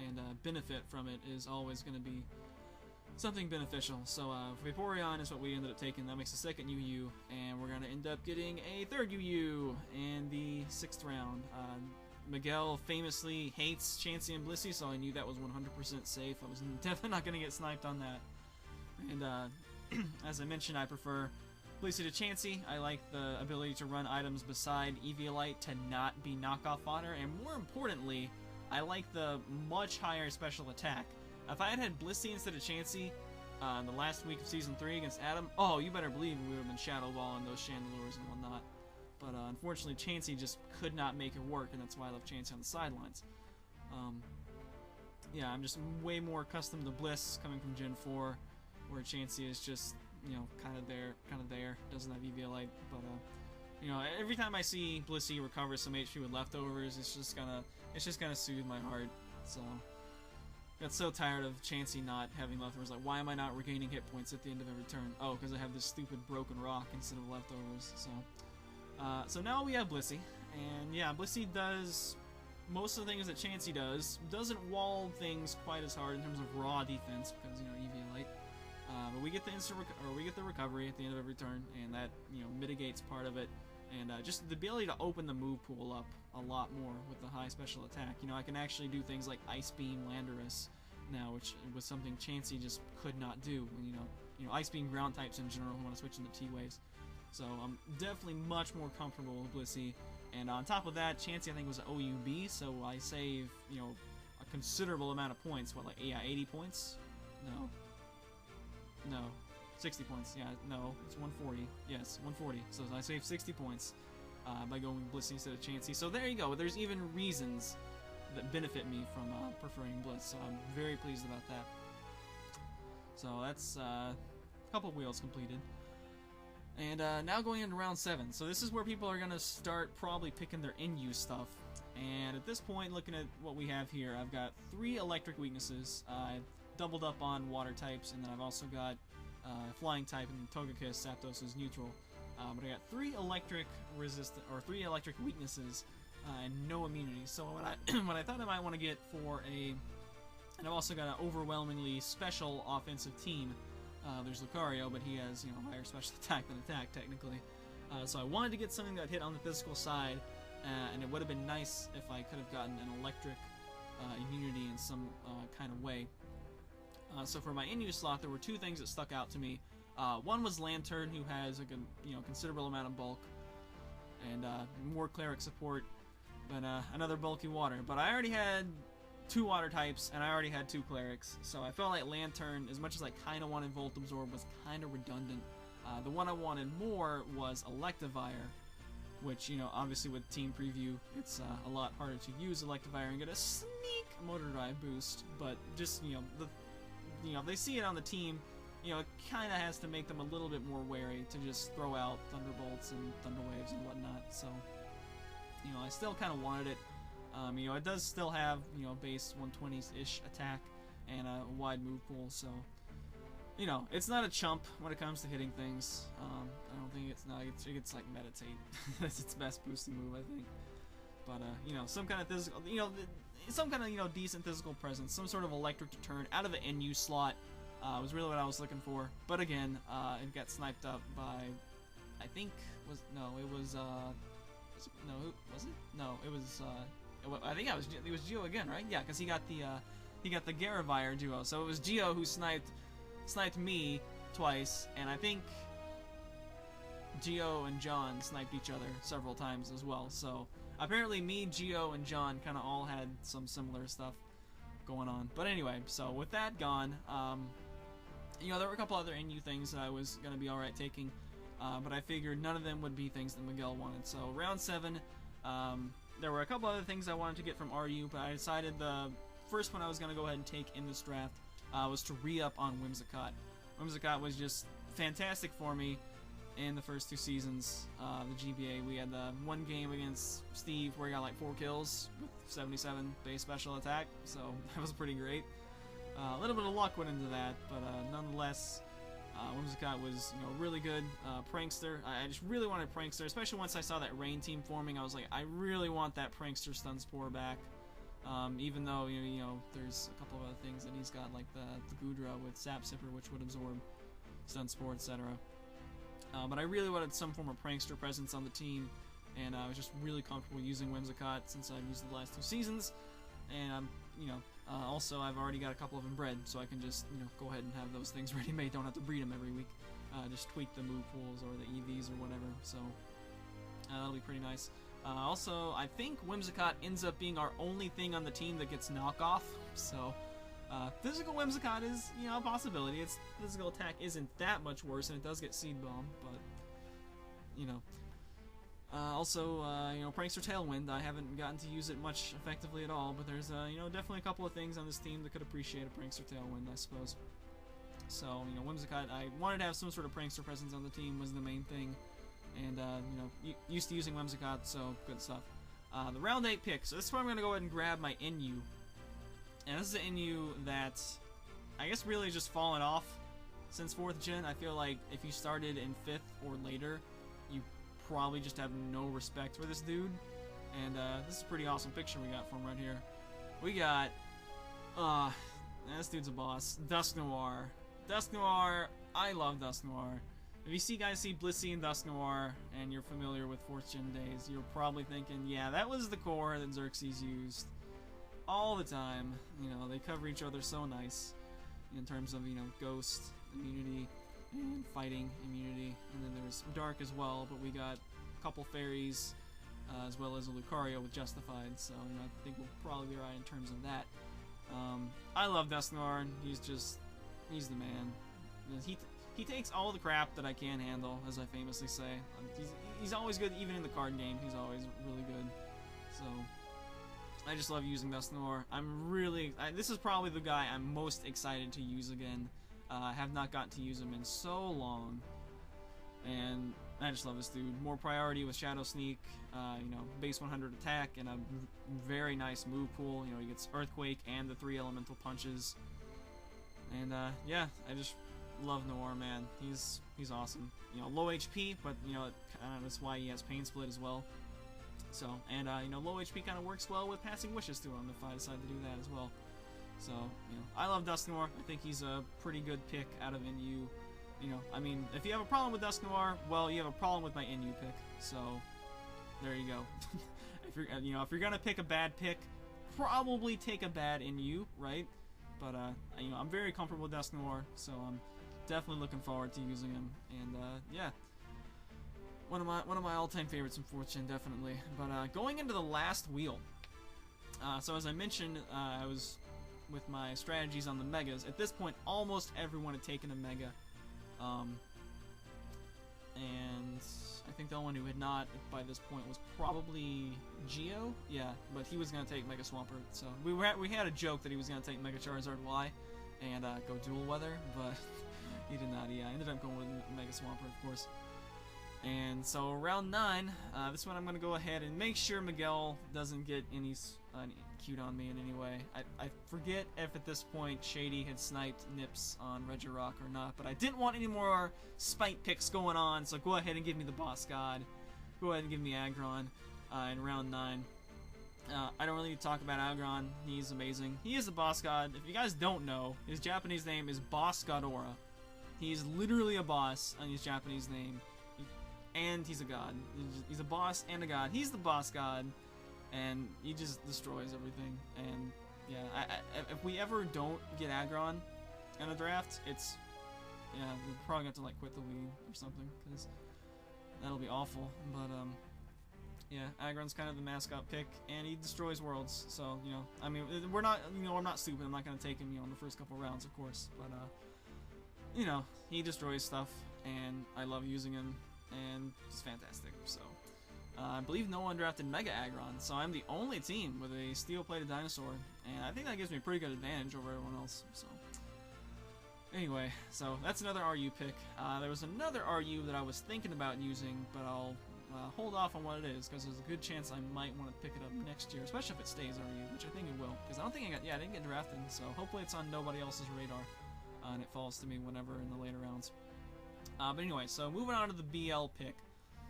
A: and benefit from it is always going to be something beneficial. So, Vaporeon is what we ended up taking. That makes the second UU, and we're going to end up getting a third UU in the 6th round. Miguel famously hates Chansey and Blissey, so I knew that was 100% safe. I was definitely not going to get sniped on that. And as I mentioned, I prefer Blissey to Chansey. I like the ability to run items beside Eviolite to not be knockoff fodder, and more importantly, I like the much higher special attack. If I had Blissey instead of Chansey in the last week of Season 3 against Adam, oh, you better believe we would have been Shadow Balling those Chandelures and whatnot. But unfortunately, Chansey just could not make it work, and that's why I love Chansey on the sidelines. Yeah, I'm just way more accustomed to Bliss coming from Gen 4, where Chansey is just, kind of there, doesn't have Eviolite. But, every time I see Blissey recover some HP with leftovers, it's just gonna soothe my heart. So, I got so tired of Chansey not having leftovers. Like, why am I not regaining hit points at the end of every turn? Oh, because I have this stupid broken rock instead of leftovers. So now we have Blissey, and yeah, Blissey does most of the things that Chansey does. Doesn't wall things quite as hard in terms of raw defense because Eviolite. But we get the recovery at the end of every turn, and that mitigates part of it, and just the ability to open the move pool up a lot more with the high special attack. I can actually do things like Ice Beam Landorus now, which was something Chansey just could not do. When Ice Beam ground types in general want to switch into T-Waves. So I'm definitely much more comfortable with Blissey, and on top of that, Chansey I think was an OUB, so I save a considerable amount of points. What, like 80 points? No, 60 points. Yeah, no, it's 140. Yes, 140. So I save 60 points by going with Blissey instead of Chansey. So there you go. There's even reasons that benefit me from preferring Bliss. So I'm very pleased about that. So that's a couple wheels completed. And now going into round 7. So this is where people are going to start probably picking their in-use stuff. And at this point, looking at what we have here, I've got 3 electric weaknesses. doubled up on water types, and then I've also got flying type and Togekiss. Zapdos is neutral. But I got 3 electric resistant or 3 electric weaknesses and no immunity. So what I thought I might want to get for and I've also got an overwhelmingly special offensive team. There's Lucario, but he has higher special attack than attack technically. So I wanted to get something that hit on the physical side, and it would have been nice if I could have gotten an electric immunity in some kind of way. So for my in-use slot, there were 2 things that stuck out to me. One was Lantern, who has a considerable amount of bulk and more cleric support, but another bulky water. But I already had 2 water types, and I already had 2 clerics, so I felt like Lantern, as much as I kind of wanted Volt Absorb, was kind of redundant. The one I wanted more was Electivire, which, obviously with Team Preview, it's a lot harder to use Electivire and get a sneak Motor Drive boost, but just, if they see it on the team, it kind of has to make them a little bit more wary to just throw out Thunderbolts and Thunder Waves and whatnot, so, I still kind of wanted it. It does still have, base 120-ish attack and a wide move pool, so, it's not a chump when it comes to hitting things. I don't think it's like Meditate. That's its best boosting move, I think. But, some kind of physical, some kind of, decent physical presence, some sort of electric deterrent out of the NU slot was really what I was looking for. But again, it got sniped up by, I think, I think it was Geo again, right? Yeah, because he got the Garavire duo. So it was Geo who sniped me twice, and I think Geo and John sniped each other several times as well. So apparently me, Geo, and John kind of all had some similar stuff going on. But anyway, so with that gone, there were a couple other NU things that I was going to be alright taking, but I figured none of them would be things that Miguel wanted. So round 7, there were a couple other things I wanted to get from RU, but I decided the first one I was going to go ahead and take in this draft was to re-up on Whimsicott. Whimsicott was just fantastic for me in the first 2 seasons. The GBA, we had the one game against Steve where he got like 4 kills with 77 base special attack, so that was pretty great. A little bit of luck went into that, but nonetheless, Whimsicott was really good. Prankster, I just really wanted Prankster, especially once I saw that Rain team forming. I was like, I really want that Prankster Stun Spore back. Even though there's a couple of other things that he's got, like the Goodra with Sap Sipper, which would absorb Stun Spore, etc. But I really wanted some form of Prankster presence on the team, and I was just really comfortable using Whimsicott since I've used it the last 2 seasons. And also I've already got a couple of them bred, so I can just go ahead and have those things ready made. Don't have to breed them every week. Just tweak the move pools or the EVs or whatever. So that'll be pretty nice. Also, I think Whimsicott ends up being our only thing on the team that gets knockoff. So physical Whimsicott is a possibility. Its physical attack isn't that much worse, and it does get Seed Bomb, but also, Prankster Tailwind, I haven't gotten to use it much effectively at all, but there's, definitely a couple of things on this team that could appreciate a Prankster Tailwind, I suppose. So, Whimsicott, I wanted to have some sort of Prankster presence on the team was the main thing, and, used to using Whimsicott, so good stuff. The round 8 pick, so this is where I'm going to go ahead and grab my NU, and this is an NU that I guess really just fallen off since 4th gen. I feel like if you started in 5th or later, you probably just have no respect for this dude. And this is a pretty awesome picture we got from right here. We got this dude's a boss. Dusknoir. Dusknoir, I love Dusknoir. If you guys see Blissey and Dusknoir and you're familiar with 4th gen days, you're probably thinking, yeah, that was the core that Xerxes used all the time. They cover each other so nice in terms of ghost immunity and fighting immunity, and then there's Dark as well, but we got a couple fairies as well as a Lucario with Justified, so I think we'll probably be right in terms of that. I love Dusknoir, he's the man. He takes all the crap that I can handle, as I famously say. He's always good, even in the card game, he's always really good. So I just love using Dusknoir. This is probably the guy I'm most excited to use again. I have not gotten to use him in so long, and I just love this dude. More priority with Shadow Sneak, base 100 attack, and a very nice move pool. He gets Earthquake and the 3 elemental punches. And yeah, I just love Noir, man. He's awesome. You know, low HP, but you know that's why he has Pain Split as well. So, and you know, low HP kind of works well with passing wishes to him if I decide to do that as well. So, you know, I love Dusknoir. I think he's a pretty good pick out of NU. You know, I mean, if you have a problem with Dusknoir, well, you have a problem with my NU pick. So, there you go. If you're, you know, if you're gonna pick a bad pick, probably take a bad NU, right? But you know, I'm very comfortable with Dusknoir, so I'm definitely looking forward to using him. And yeah, one of my all-time favorites in 4th Gen, definitely. But going into the last wheel, so as I mentioned, I was with my strategies on the megas. At this point, almost everyone had taken a mega, and I think the only one who had not by this point was probably Geo. Yeah, but he was gonna take Mega Swampert. So we had a joke that he was gonna take Mega Charizard Y and go Dual Weather, but he did not. Yeah, I ended up going with Mega Swampert, of course. And so round 9, this one I'm gonna go ahead and make sure Miguel doesn't get any cute on me in any way. I forget if at this point Shady had sniped Nips on Regirock or not, but I didn't want any more spite picks going on, so go ahead and give me the Boss God. Go ahead and give me Aggron in round 9. I don't really need to talk about Aggron. He's amazing. He is a Boss God. If you guys don't know, his Japanese name is Boss Godora. He's literally a boss on his Japanese name. And he's a god. He's a boss and a god. He's the Boss God. And he just destroys everything. And yeah, if we ever don't get Aggron in a draft, it's, yeah, we're probably going to have to like quit the league or something, because that'll be awful. But yeah, Aggron's kind of the mascot pick, and he destroys worlds. So, you know, I mean, we're not, you know, I'm not stupid. I'm not going to take him, you know, in the first couple rounds, of course. But you know, he destroys stuff, and I love using him, and he's fantastic. So. I believe no one drafted Mega Aggron, so I'm the only team with a steel-plated dinosaur, and I think that gives me a pretty good advantage over everyone else. So, anyway, so that's another RU pick. There was another RU that I was thinking about using, but I'll hold off on what it is, because there's a good chance I might want to pick it up next year, especially if it stays RU, which I think it will, because I don't think I didn't get drafted, so hopefully it's on nobody else's radar, and it falls to me whenever in the later rounds. But anyway, so moving on to the BL pick.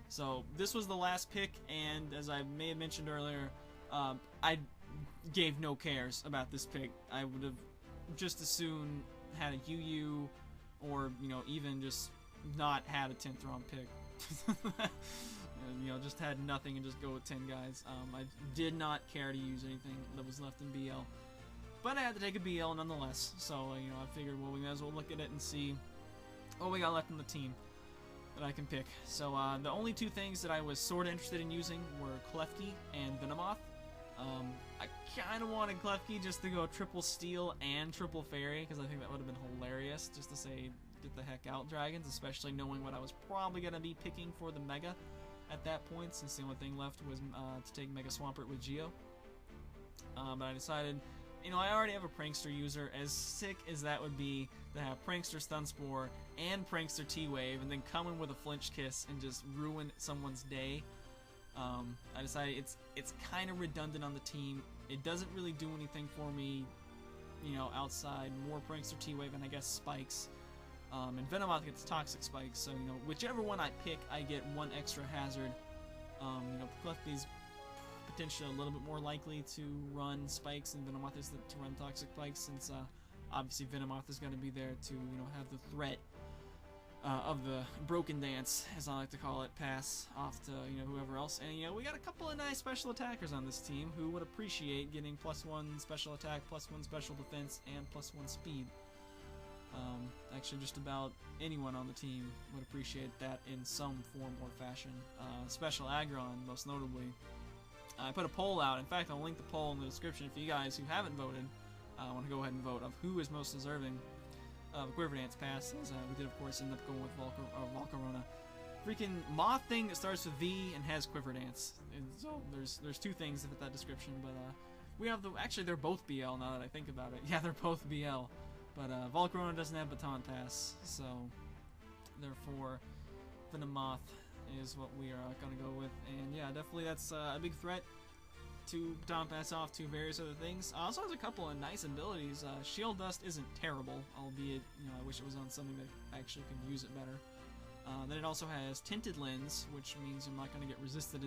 A: So this was the last pick, and as I may have mentioned earlier, I gave no cares about this pick. I would have just as soon had a UU, or, you know, even just not had a 10th round pick. You know, just had nothing and just go with 10 guys. I did not care to use anything that was left in BL, but I had to take a BL nonetheless. So you know, I figured, well, we might as well look at it and see what we got left on the team that I can pick. So the only two things that I was sort of interested in using were Klefki and Venomoth. I kind of wanted Klefki just to go triple steel and triple fairy, because I think that would have been hilarious, just to say, get the heck out, dragons, especially knowing what I was probably going to be picking for the Mega at that point, since the only thing left was to take Mega Swampert with Geo. But I decided, you know, I already have a Prankster user. As sick as that would be to have Prankster Stun Spore and Prankster T-Wave, and then come in with a Flinch Kiss and just ruin someone's day. I decided it's kind of redundant on the team. It doesn't really do anything for me, you know, outside more Prankster T-Wave and I guess Spikes. And Venomoth gets Toxic Spikes, so, you know, whichever one I pick, I get one extra hazard. You know, Klefki's potentially a little bit more likely to run Spikes, and Venomoth is to run Toxic Spikes, since obviously Venomoth is going to be there to, you know, have the threat of the Broken Dance, as I like to call it, pass off to, you know, whoever else. And, you know, we got a couple of nice special attackers on this team who would appreciate getting +1 special attack, +1 special defense, and +1 speed. Actually, just about anyone on the team would appreciate that in some form or fashion. Special Aggron, most notably. I put a poll out. In fact, I'll link the poll in the description if you guys who haven't voted want to go ahead and vote of who is most deserving of a Quiver Dance pass, as we did, of course, end up going with Volcarona. Freaking moth thing that starts with V and has Quiver Dance. And so there's two things that fit that description, but we have the, actually they're both BL now that I think about it. Yeah, they're both BL, but Volcarona doesn't have Baton Pass, so therefore Venomoth is what we are gonna go with. And yeah, definitely that's a big threat. to pass off to various other things. Also has a couple of nice abilities. Shield Dust isn't terrible, albeit, you know, I wish it was on something that actually could use it better. Then it also has Tinted Lens, which means I'm not going to get resisted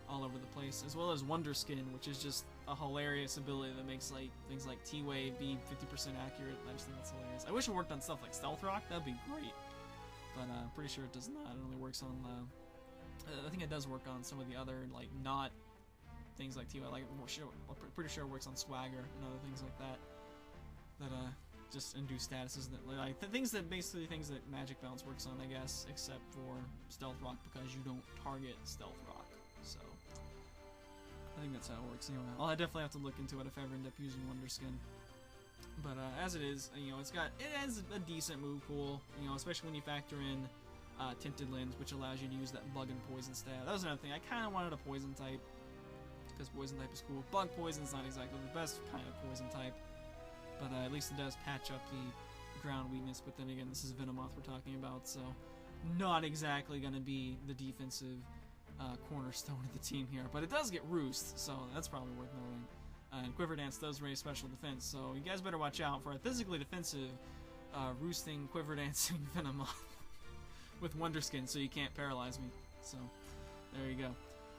A: all over the place, as well as Wonder Skin, which is just a hilarious ability that makes like things like T-Wave be 50% accurate. I just think that's hilarious. I wish it worked on stuff like Stealth Rock. That'd be great, but I'm pretty sure it does not. It only works on. I think it does work on some of the other like not things like T-Wave. Like I'm pretty sure it works on Swagger and other things like that. That just induce statuses that like things that Magic Bounce works on, I guess, except for Stealth Rock because you don't target Stealth Rock. So I think that's how it works. Anyway, I'll definitely have to look into it if I ever end up using Wonder Skin. But as it is, you know, it has a decent move pool. You know, especially when you factor in Tinted Lens, which allows you to use that Bug and Poison stat. That was another thing. I kind of wanted a Poison type because Poison type is cool. Bug Poison's not exactly the best kind of Poison type. But at least it does patch up the ground weakness, but then again, this is Venomoth we're talking about, so not exactly going to be the defensive cornerstone of the team here. But it does get Roost, so that's probably worth noting. And Quiver Dance does raise special defense, so you guys better watch out for a physically defensive Roosting, Quiver Dancing Venomoth with Wonder Skin, so you can't paralyze me. So there you go.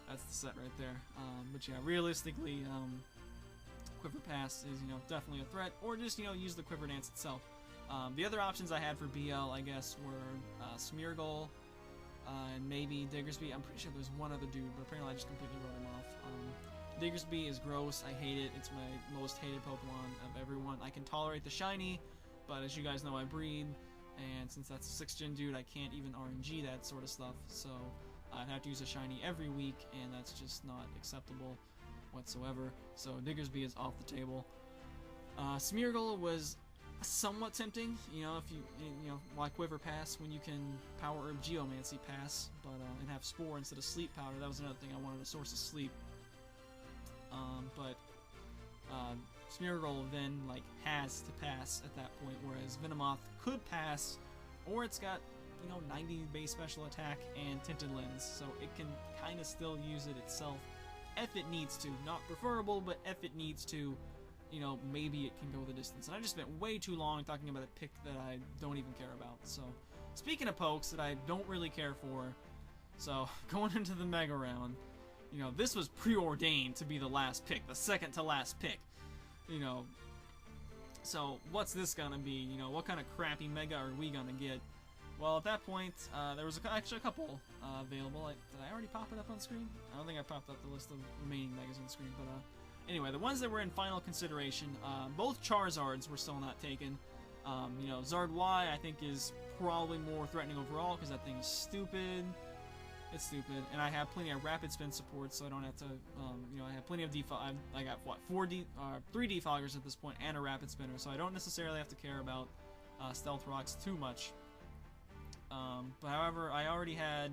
A: That's the set right there. But yeah, realistically, Quiver Pass is, you know, definitely a threat, or just, you know, use the Quiver Dance itself. The other options I had for BL, I guess, were Smeargle and maybe Diggersby. I'm pretty sure there's one other dude, but apparently I just completely wrote him off. Diggersby is gross. I hate it. It's my most hated Pokemon of everyone. I can tolerate the shiny, but as you guys know, I breed, and since that's a 6th gen dude, I can't even RNG that sort of stuff, so I'd have to use a shiny every week, and that's just not acceptable whatsoever. So Diggersby is off the table. Smeargle was somewhat tempting, you know, if you know, why Quiver Pass when you can Power Herb Geomancy Pass, but and have Spore instead of Sleep Powder. That was another thing I wanted, a source of sleep. But Smeargle then like has to pass at that point, whereas Venomoth could pass, or it's got, you know, 90 base special attack and Tinted Lens, so it can kind of still use it itself if it needs to. Not preferable, but if it needs to, you know, maybe it can go the distance. And I just spent way too long talking about a pick that I don't even care about. So, speaking of pokes that I don't really care for, so going into the Mega Round, you know, this was preordained to be the last pick, the second to last pick, you know. So, what's this gonna be? You know, what kind of crappy Mega are we gonna get? Well, at that point, there was actually a couple available. Did I already pop it up on screen? I don't think I popped up the list of remaining Megas on screen, but anyway, the ones that were in final consideration, both Charizards were still not taken. You know, Zard Y, I think, is probably more threatening overall, because that thing is stupid. It's stupid, and I have plenty of Rapid Spin support, so I don't have to, you know, I have plenty of defog. I got, what, 3 defoggers at this point, and a Rapid Spinner, so I don't necessarily have to care about Stealth Rocks too much. But however, I already had,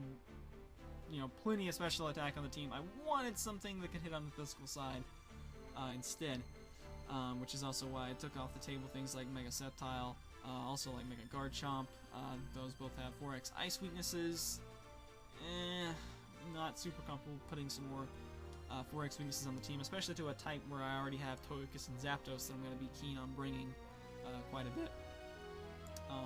A: you know, plenty of special attack on the team. I wanted something that could hit on the physical side instead, which is also why I took off the table things like Mega Sceptile, also like Mega Garchomp. Those both have 4x Ice weaknesses. Not super comfortable putting some more 4x weaknesses on the team, especially to a type where I already have Togekiss and Zapdos that I'm going to be keen on bringing quite a bit.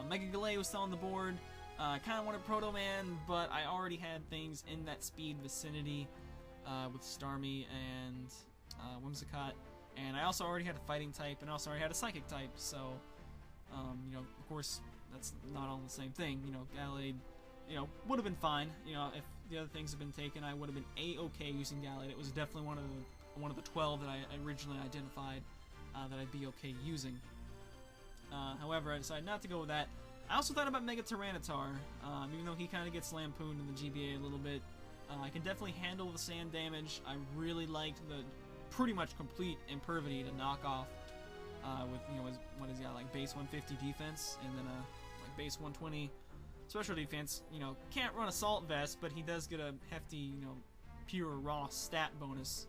A: Mega Galay was still on the board. I kind of wanted Proto Man, but I already had things in that speed vicinity with Starmie and Whimsicott, and I also already had a fighting type, and also already had a psychic type, so, you know, of course, that's not all the same thing. You know, Gallade, you know, would have been fine. You know, if the other things had been taken, I would have been A-okay using Gallade. It was definitely one of the 12 that I originally identified that I'd be okay using. However, I decided not to go with that. I also thought about Mega Tyranitar, even though he kind of gets lampooned in the GBA a little bit. I can definitely handle the sand damage. I really liked the pretty much complete Impervity to knock off with, you know, what is he got, like base 150 defense, and then like base 120 special defense. You know, can't run Assault Vest, but he does get a hefty, you know, pure raw stat bonus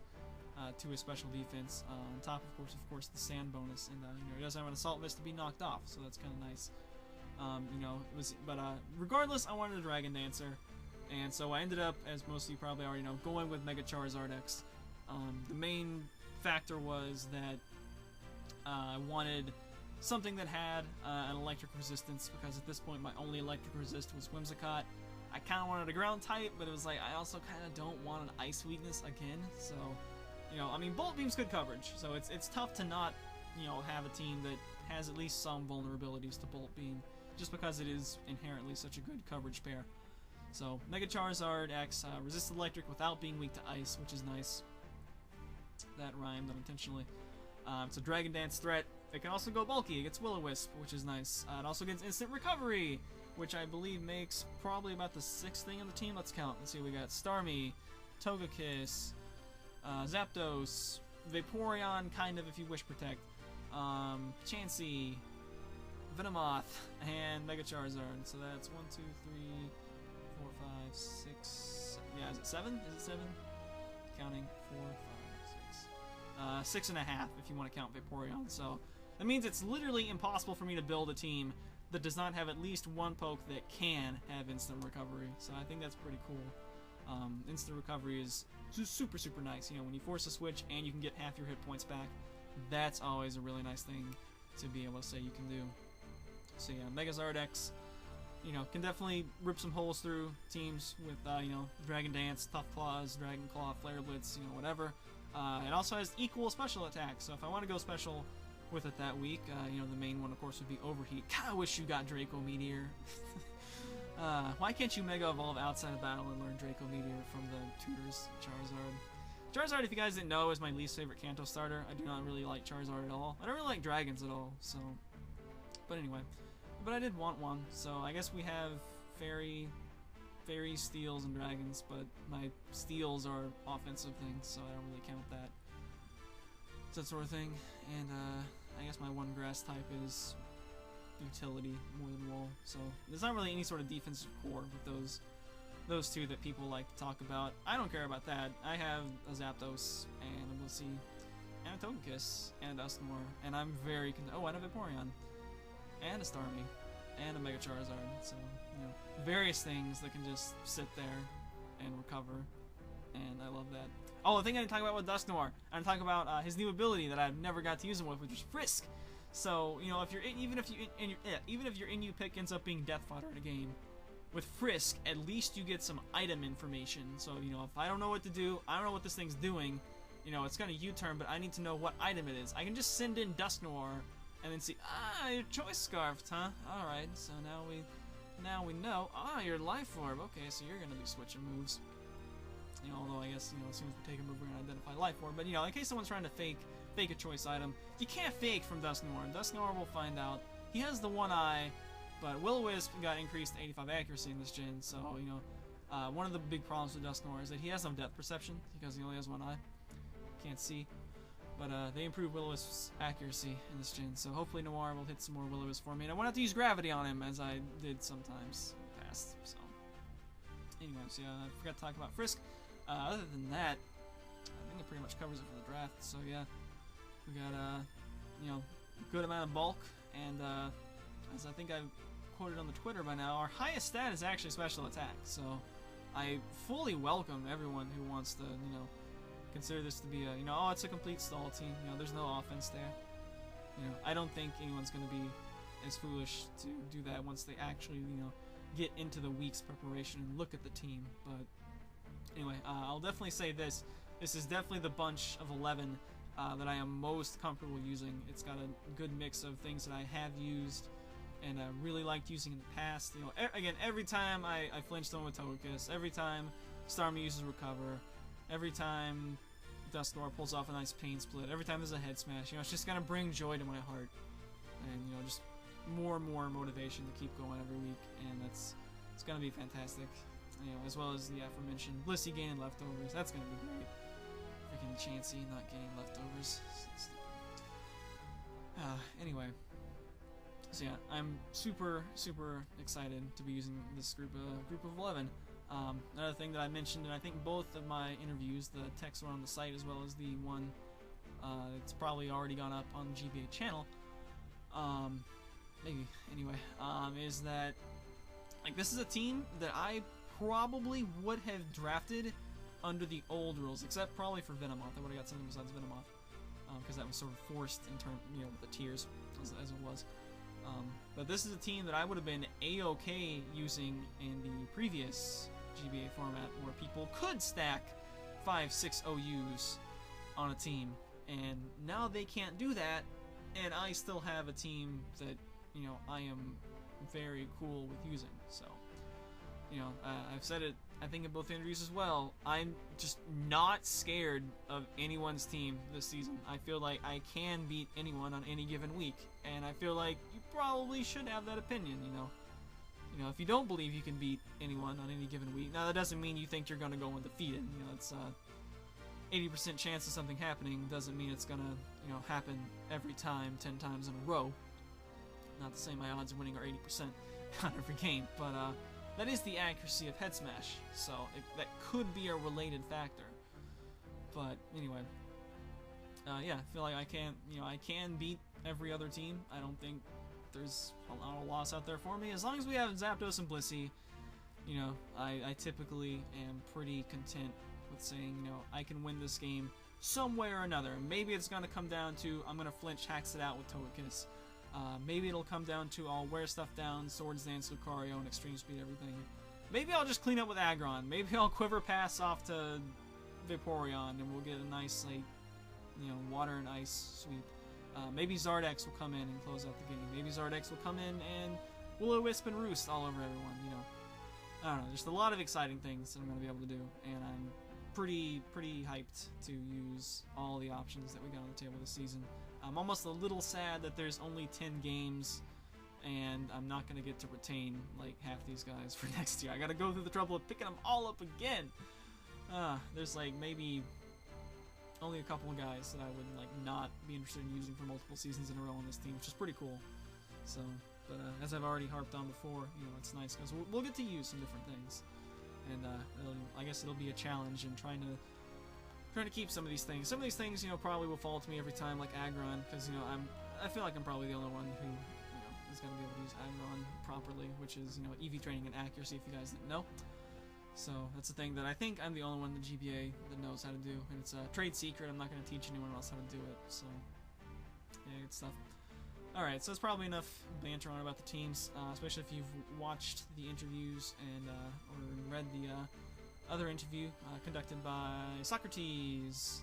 A: to his special defense, on top, of course, the sand bonus, and you know, he doesn't have an Assault Vest to be knocked off, so that's kind of nice. You know, it was, but regardless, I wanted a Dragon Dancer, and so I ended up, as most of you probably already know, going with Mega Charizard X. The main factor was that I wanted something that had an electric resistance, because at this point my only electric resist was Whimsicott. I kind of wanted a ground type, but it was like I also kind of don't want an ice weakness again. So, you know, I mean, Bolt Beam's good coverage, so it's tough to not, you know, have a team that has at least some vulnerabilities to Bolt Beam, just because it is inherently such a good coverage pair. So, Mega Charizard X resists electric without being weak to ice, which is nice. That rhymed unintentionally. It's a Dragon Dance threat. It can also go bulky. It gets Will-O-Wisp, which is nice. It also gets instant recovery, which I believe makes probably about the 6th thing on the team. Let's count. Let's see. We got Starmie, Togekiss, Zapdos, Vaporeon, kind of if you wish protect, Chansey, Venomoth, and Mega Charizard. So that's 1, 2, 3, 4, 5, 6. Yeah, is it 7? Is it 7? Counting 4, 5, 6. 6.5 if you want to count Vaporeon. So that means it's literally impossible for me to build a team that does not have at least one poke that can have instant recovery. So I think that's pretty cool. Instant recovery is super, super nice. You know, when you force a switch and you can get half your hit points back, that's always a really nice thing to be able to say you can do. So yeah, Megazard X, you know, can definitely rip some holes through teams with, you know, Dragon Dance, Tough Claws, Dragon Claw, Flare Blitz, you know, whatever. It also has equal special attacks, so if I want to go special with it that week, you know, the main one, of course, would be Overheat. God, I wish you got Draco Meteor. Why can't you Mega Evolve outside of battle and learn Draco Meteor from the tutors, Charizard? Charizard, if you guys didn't know, is my least favorite Kanto starter. I do not really like Charizard at all. I don't really like dragons at all, so... But anyway. But I did want one, so I guess we have Fairy, Steels, and Dragons, but my Steels are offensive things, so I don't really count that. That sort of thing. And, I guess my one grass type is utility more than wall, so there's not really any sort of defensive core with those two that people like to talk about. I don't care about that. I have a Zapdos and a Blissey and a Togekiss and a Dusknoir, and I'm very and a Vaporeon and a Starmie and a Mega Charizard, so, you know, various things that can just sit there and recover, and I love that. Oh, the thing I didn't talk about with Dusknoir, I didn't talk about his new ability that I've never got to use him with, which is Frisk. So, you know, if you're even if your Inu pick ends up being death fodder in a game, with Frisk, at least you get some item information. So, you know, if I don't know what to do, I don't know what this thing's doing, you know, it's gonna U-turn, but I need to know what item it is. I can just send in Dusknoir and then see, you're choice scarfed, huh? Alright, so now we know. You're Life Orb. Okay, so you're gonna be switching moves. You know, although I guess, you know, as soon as we take a move, we're gonna identify Life Orb. But, you know, in case someone's trying to fake a choice item, you can't fake from Dusknoir. Dusknoir will find out. He has the one eye, but Will-O-Wisp got increased to 85 accuracy in this gen, so, you know, one of the big problems with Dusknoir is that he has no depth perception, because he only has one eye. Can't see. But, they improved Will-O-Wisp's accuracy in this gen, so hopefully Noir will hit some more Will-O-Wisp for me, and I won't have to use Gravity on him, as I did sometimes in the past, so. Anyways, yeah, I forgot to talk about Frisk. Other than that, I think it pretty much covers it for the draft, so yeah. We got, you know, a good amount of bulk, and, as I think I've quoted on the Twitter by now, our highest stat is actually special attack, so I fully welcome everyone who wants to, you know, consider this to be a, you know, oh, it's a complete stall team, you know, there's no offense there. You know, I don't think anyone's going to be as foolish to do that once they actually, you know, get into the week's preparation and look at the team, but anyway, I'll definitely say this. This is definitely the bunch of 11 that I am most comfortable using. It's got a good mix of things that I have used and I really liked using in the past. You know, again, every time I flinched on with Togekiss, every time Starmie uses Recover, every time Dusknoir pulls off a nice Pain Split, every time there's a Head Smash, you know, it's just gonna bring joy to my heart. And, you know, just more and more motivation to keep going every week, and it's gonna be fantastic. You know, as well as the aforementioned Blissey gaining leftovers. That's gonna be great. Freaking Chansey not gaining leftovers. Anyway, so yeah, I'm super excited to be using this group of 11. Another thing that I mentioned, and I think both of my interviews, the text one on the site as well as the one that's probably already gone up on the GBA channel, maybe anyway, is that like this is a team that I probably would have drafted under the old rules, except probably for Venomoth. I would have got something besides Venomoth, because that was sort of forced in terms, with the tiers as it was. But this is a team that I would have been a-okay using in the previous GBA format, where people could stack 5-6 OUs on a team, and now they can't do that, and I still have a team that I am very cool with using. So I've said it, I think, in both interviews as well. I'm just not scared of anyone's team this season. I feel like I can beat anyone on any given week, and I feel like you probably should have that opinion. If you don't believe you can beat anyone on any given week, now that doesn't mean you think you're going to go undefeated. It's 80% chance of something happening doesn't mean it's going to happen every time 10 times in a row. Not to say my odds of winning are 80% on every game, but that is the accuracy of head smash, so that could be a related factor. But anyway, yeah, I feel like I can beat every other team. I don't think there's a lot of loss out there for me. As long as we have Zapdos and Blissey, I typically am pretty content with saying, I can win this game some way or another. Maybe it's going to come down to I'm going to flinch Hacks It Out with Togekiss. Maybe it'll come down to I'll wear stuff down, Swords Dance Lucario, and Extreme Speed everything. Maybe I'll just clean up with Aggron. Maybe I'll Quiver Pass off to Vaporeon, and we'll get a nice, water and ice sweep. Maybe Zardex will come in and close out the game. Maybe Zardex will come in and Will-O-Wisp and Roost all over everyone, I don't know, just a lot of exciting things that I'm going to be able to do, and I'm pretty hyped to use all the options that we got on the table this season. I'm almost a little sad that there's only 10 games, and I'm not going to get to retain, half these guys for next year. I got to go through the trouble of picking them all up again. There's, maybe only a couple of guys that I would, not be interested in using for multiple seasons in a row on this team, which is pretty cool. So, but as I've already harped on before, it's nice because we'll get to use some different things. And I guess it'll be a challenge in trying to keep some of these things. Some of these things, probably will fall to me every time, like Aggron, because I feel like I'm probably the only one who is going to be able to use Aggron properly, which is EV training and accuracy, if you guys didn't know. So that's the thing that I think I'm the only one in the GBA that knows how to do, and it's a trade secret. I'm not going to teach anyone else how to do it. So yeah, good stuff. Alright, so it's probably enough banter on about the teams, especially if you've watched the interviews and or read the other interview conducted by Socrates.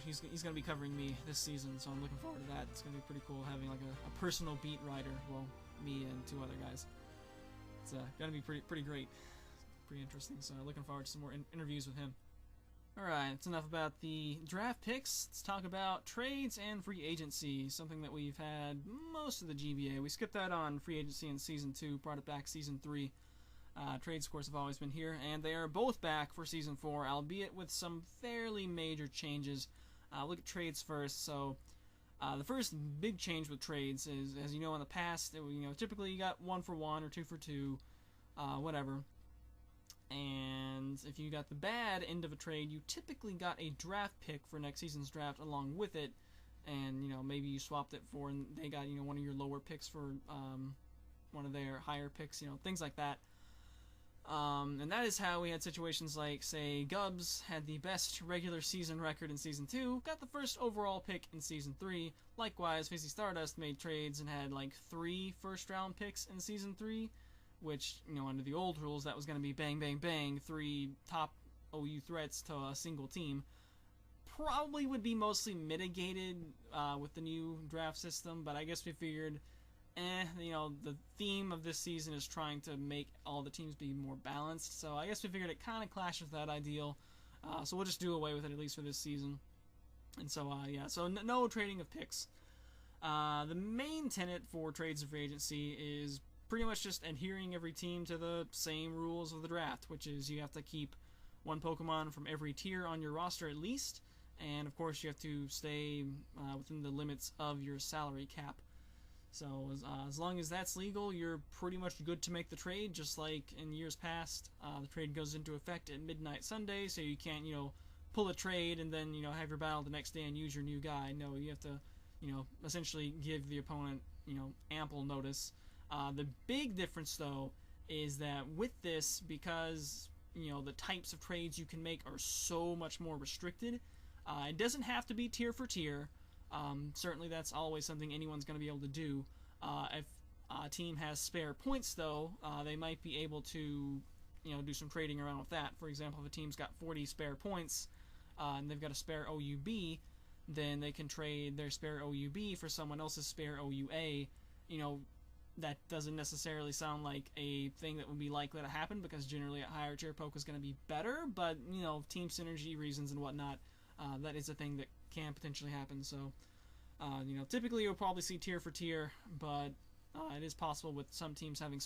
A: He's going to be covering me this season, so I'm looking forward to that. It's going to be pretty cool having a personal beat writer, well, me and 2 other guys. It's going to be pretty great, pretty interesting. So looking forward to some more interviews with him. Alright, that's enough about the draft picks. Let's talk about trades and free agency, something that we've had most of the GBA. We skipped that on free agency in Season 2, brought it back Season 3. Trades, of course, have always been here, and they are both back for Season 4, albeit with some fairly major changes. Look at trades first. So, the first big change with trades is, as you know, in the past, typically you got 1 for 1 or 2 for 2, whatever. And if you got the bad end of a trade, you typically got a draft pick for next season's draft along with it, and maybe you swapped it for, and they got one of your lower picks for one of their higher picks, things like that. And that is how we had situations like, say, Gubbs had the best regular season record in Season 2, got the first overall pick in Season 3. Likewise, Fizzy Stardust made trades and had 3 first-round picks in Season 3, which, under the old rules, that was going to be bang, bang, bang, 3 top OU threats to a single team. Probably would be mostly mitigated with the new draft system, but I guess we figured, the theme of this season is trying to make all the teams be more balanced, so I guess we figured it kind of clashed with that ideal, so we'll just do away with it, at least for this season. And so, yeah, so no trading of picks. The main tenet for trades and free agency is pretty much just adhering every team to the same rules of the draft, which is you have to keep 1 Pokemon from every tier on your roster at least, and of course you have to stay within the limits of your salary cap. So as long as that's legal, you're pretty much good to make the trade, just like in years past. The trade goes into effect at midnight Sunday, so you can't, pull a trade and then, have your battle the next day and use your new guy. No, you have to, essentially give the opponent, ample notice. The big difference, though, is that with this, because, you know, the types of trades you can make are so much more restricted. It doesn't have to be tier for tier. Certainly that's always something anyone's going to be able to do. If a team has spare points, though, they might be able to, you know, do some trading around with that. For example, if a team's got 40 spare points and they've got a spare OUB, then they can trade their spare OUB for someone else's spare OUA. You know, that doesn't necessarily sound like a thing that would be likely to happen, because generally a higher tier poke is going to be better, but, you know, team synergy reasons and whatnot, that is a thing that can potentially happen. So, you know, typically you'll probably see tier for tier, but it is possible with some teams having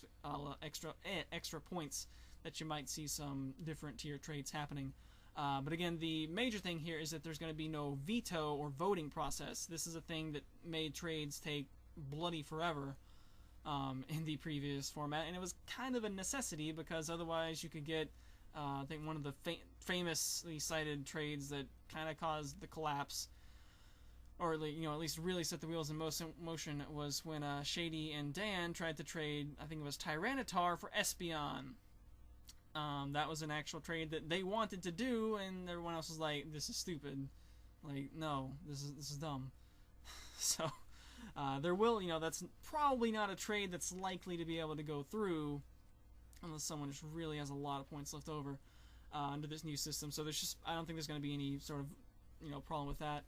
A: extra points that you might see some different tier trades happening. But again, the major thing here is that there's going to be no veto or voting process. This is a thing that made trades take bloody forever in the previous format, and it was kind of a necessity, because otherwise you could get, I think one of the famously cited trades that kind of caused the collapse, or, you know, at least really set the wheels in motion, was when Shady and Dan tried to trade, I think it was Tyranitar for Espeon. That was an actual trade that they wanted to do, and everyone else was like, "This is stupid. Like, no, this is dumb." So, there will, you know, that's probably not a trade that's likely to be able to go through, unless someone just really has a lot of points left over under this new system. So there's just, I don't think there's going to be any sort of, you know, problem with that.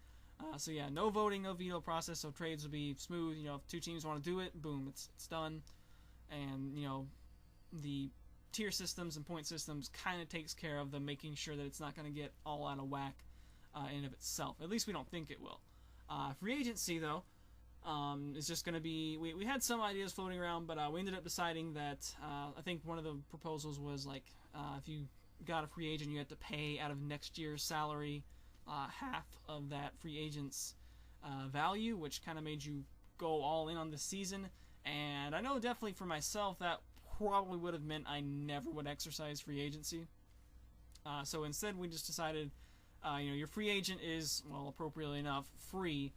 A: So yeah, no voting, no veto process, so trades will be smooth. You know, if two teams want to do it, boom, it's done. And, you know, the tier systems and point systems kind of takes care of them, making sure that it's not going to get all out of whack in and of itself. At least we don't think it will. Free agency, though, is just going to be, we had some ideas floating around, but we ended up deciding that, I think one of the proposals was, like, if you got a free agent, you had to pay out of next year's salary half of that free agent's value, which kind of made you go all in on the season. And I know definitely for myself that probably would have meant I never would exercise free agency. So instead we just decided, you know, your free agent is, well, appropriately enough, free,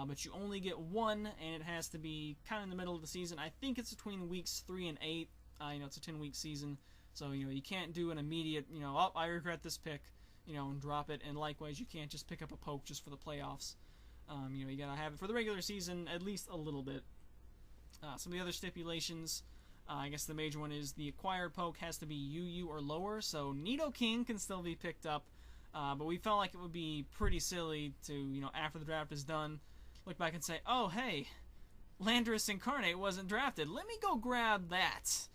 A: but you only get one, and it has to be kind of in the middle of the season. I think it's between weeks 3 and 8. You know, it's a 10-week season, so, you know, you can't do an immediate, you know, oh, I regret this pick, you know, and drop it. And likewise, you can't just pick up a poke just for the playoffs. You know, you gotta have it for the regular season at least a little bit. Some of the other stipulations, I guess the major one is the acquired poke has to be UU or lower, so Nidoking can still be picked up, but we felt like it would be pretty silly to, you know, after the draft is done, look back and say, oh, hey, Landorus Incarnate wasn't drafted. Let me go grab that.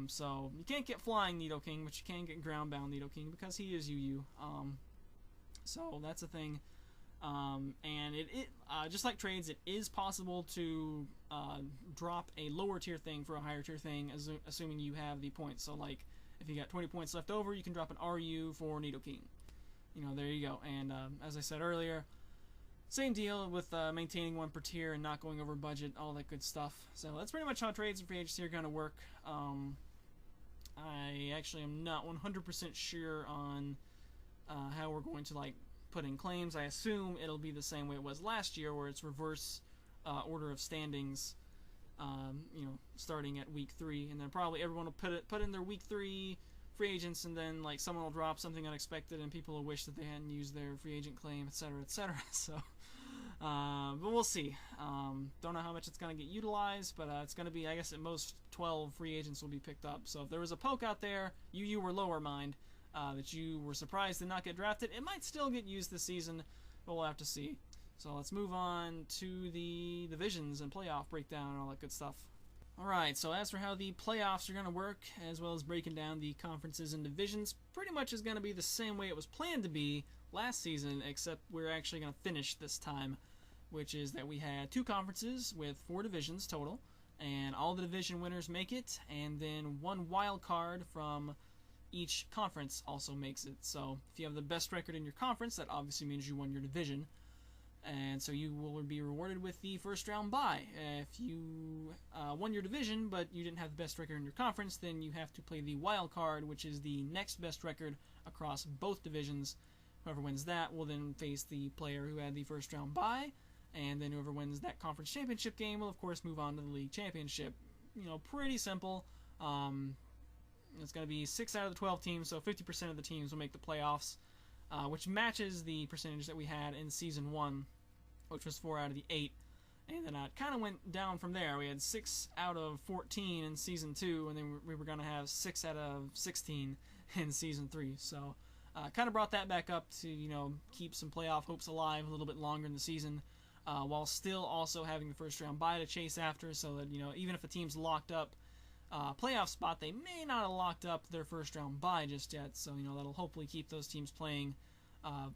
A: So you can't get flying Nidoking, but you can get ground-bound Nidoking because he is UU. So that's a thing. And just like trades, it is possible to drop a lower tier thing for a higher tier thing, assuming you have the points. So, like, if you got 20 points left over, you can drop an RU for Nidoking. You know, there you go. And as I said earlier, same deal with maintaining one per tier and not going over budget, all that good stuff. So that's pretty much how trades and free agency are going to work. I actually am not 100% sure on how we're going to, like, put in claims. I assume it'll be the same way it was last year, where it's reverse order of standings, you know, starting at week 3, and then probably everyone will put in their week 3 free agents, and then, like, someone will drop something unexpected, and people will wish that they hadn't used their free agent claim, etc., etc. So, but we'll see. Don't know how much it's going to get utilized, but it's going to be, I guess, at most 12 free agents will be picked up. So if there was a poke out there, UU or lower, mind, that you were surprised did not get drafted, it might still get used this season, but we'll have to see. So let's move on to the divisions and playoff breakdown and all that good stuff. Alright, so as for how the playoffs are going to work, as well as breaking down the conferences and divisions, pretty much is going to be the same way it was planned to be last season, except we're actually going to finish this time, which is that we had 2 conferences with 4 divisions total, and all the division winners make it, and then 1 wild card from each conference also makes it. So if you have the best record in your conference, that obviously means you won your division, and so you will be rewarded with the first round bye. If you won your division but you didn't have the best record in your conference, then you have to play the wild card, which is the next best record across both divisions. Whoever wins that will then face the player who had the first round bye, and then whoever wins that conference championship game will of course move on to the league championship. You know, pretty simple. It's going to be 6 out of the 12 teams, so 50% of the teams will make the playoffs, which matches the percentage that we had in Season 1, which was 4 out of the 8. And then it kind of went down from there. We had 6 out of 14 in Season 2, and then we were going to have 6 out of 16 in Season 3. So kind of brought that back up to, keep some playoff hopes alive a little bit longer in the season, while still also having the first round bye to chase after, so that, even if a team's locked up playoff spot, they may not have locked up their first round bye just yet. So, that'll hopefully keep those teams playing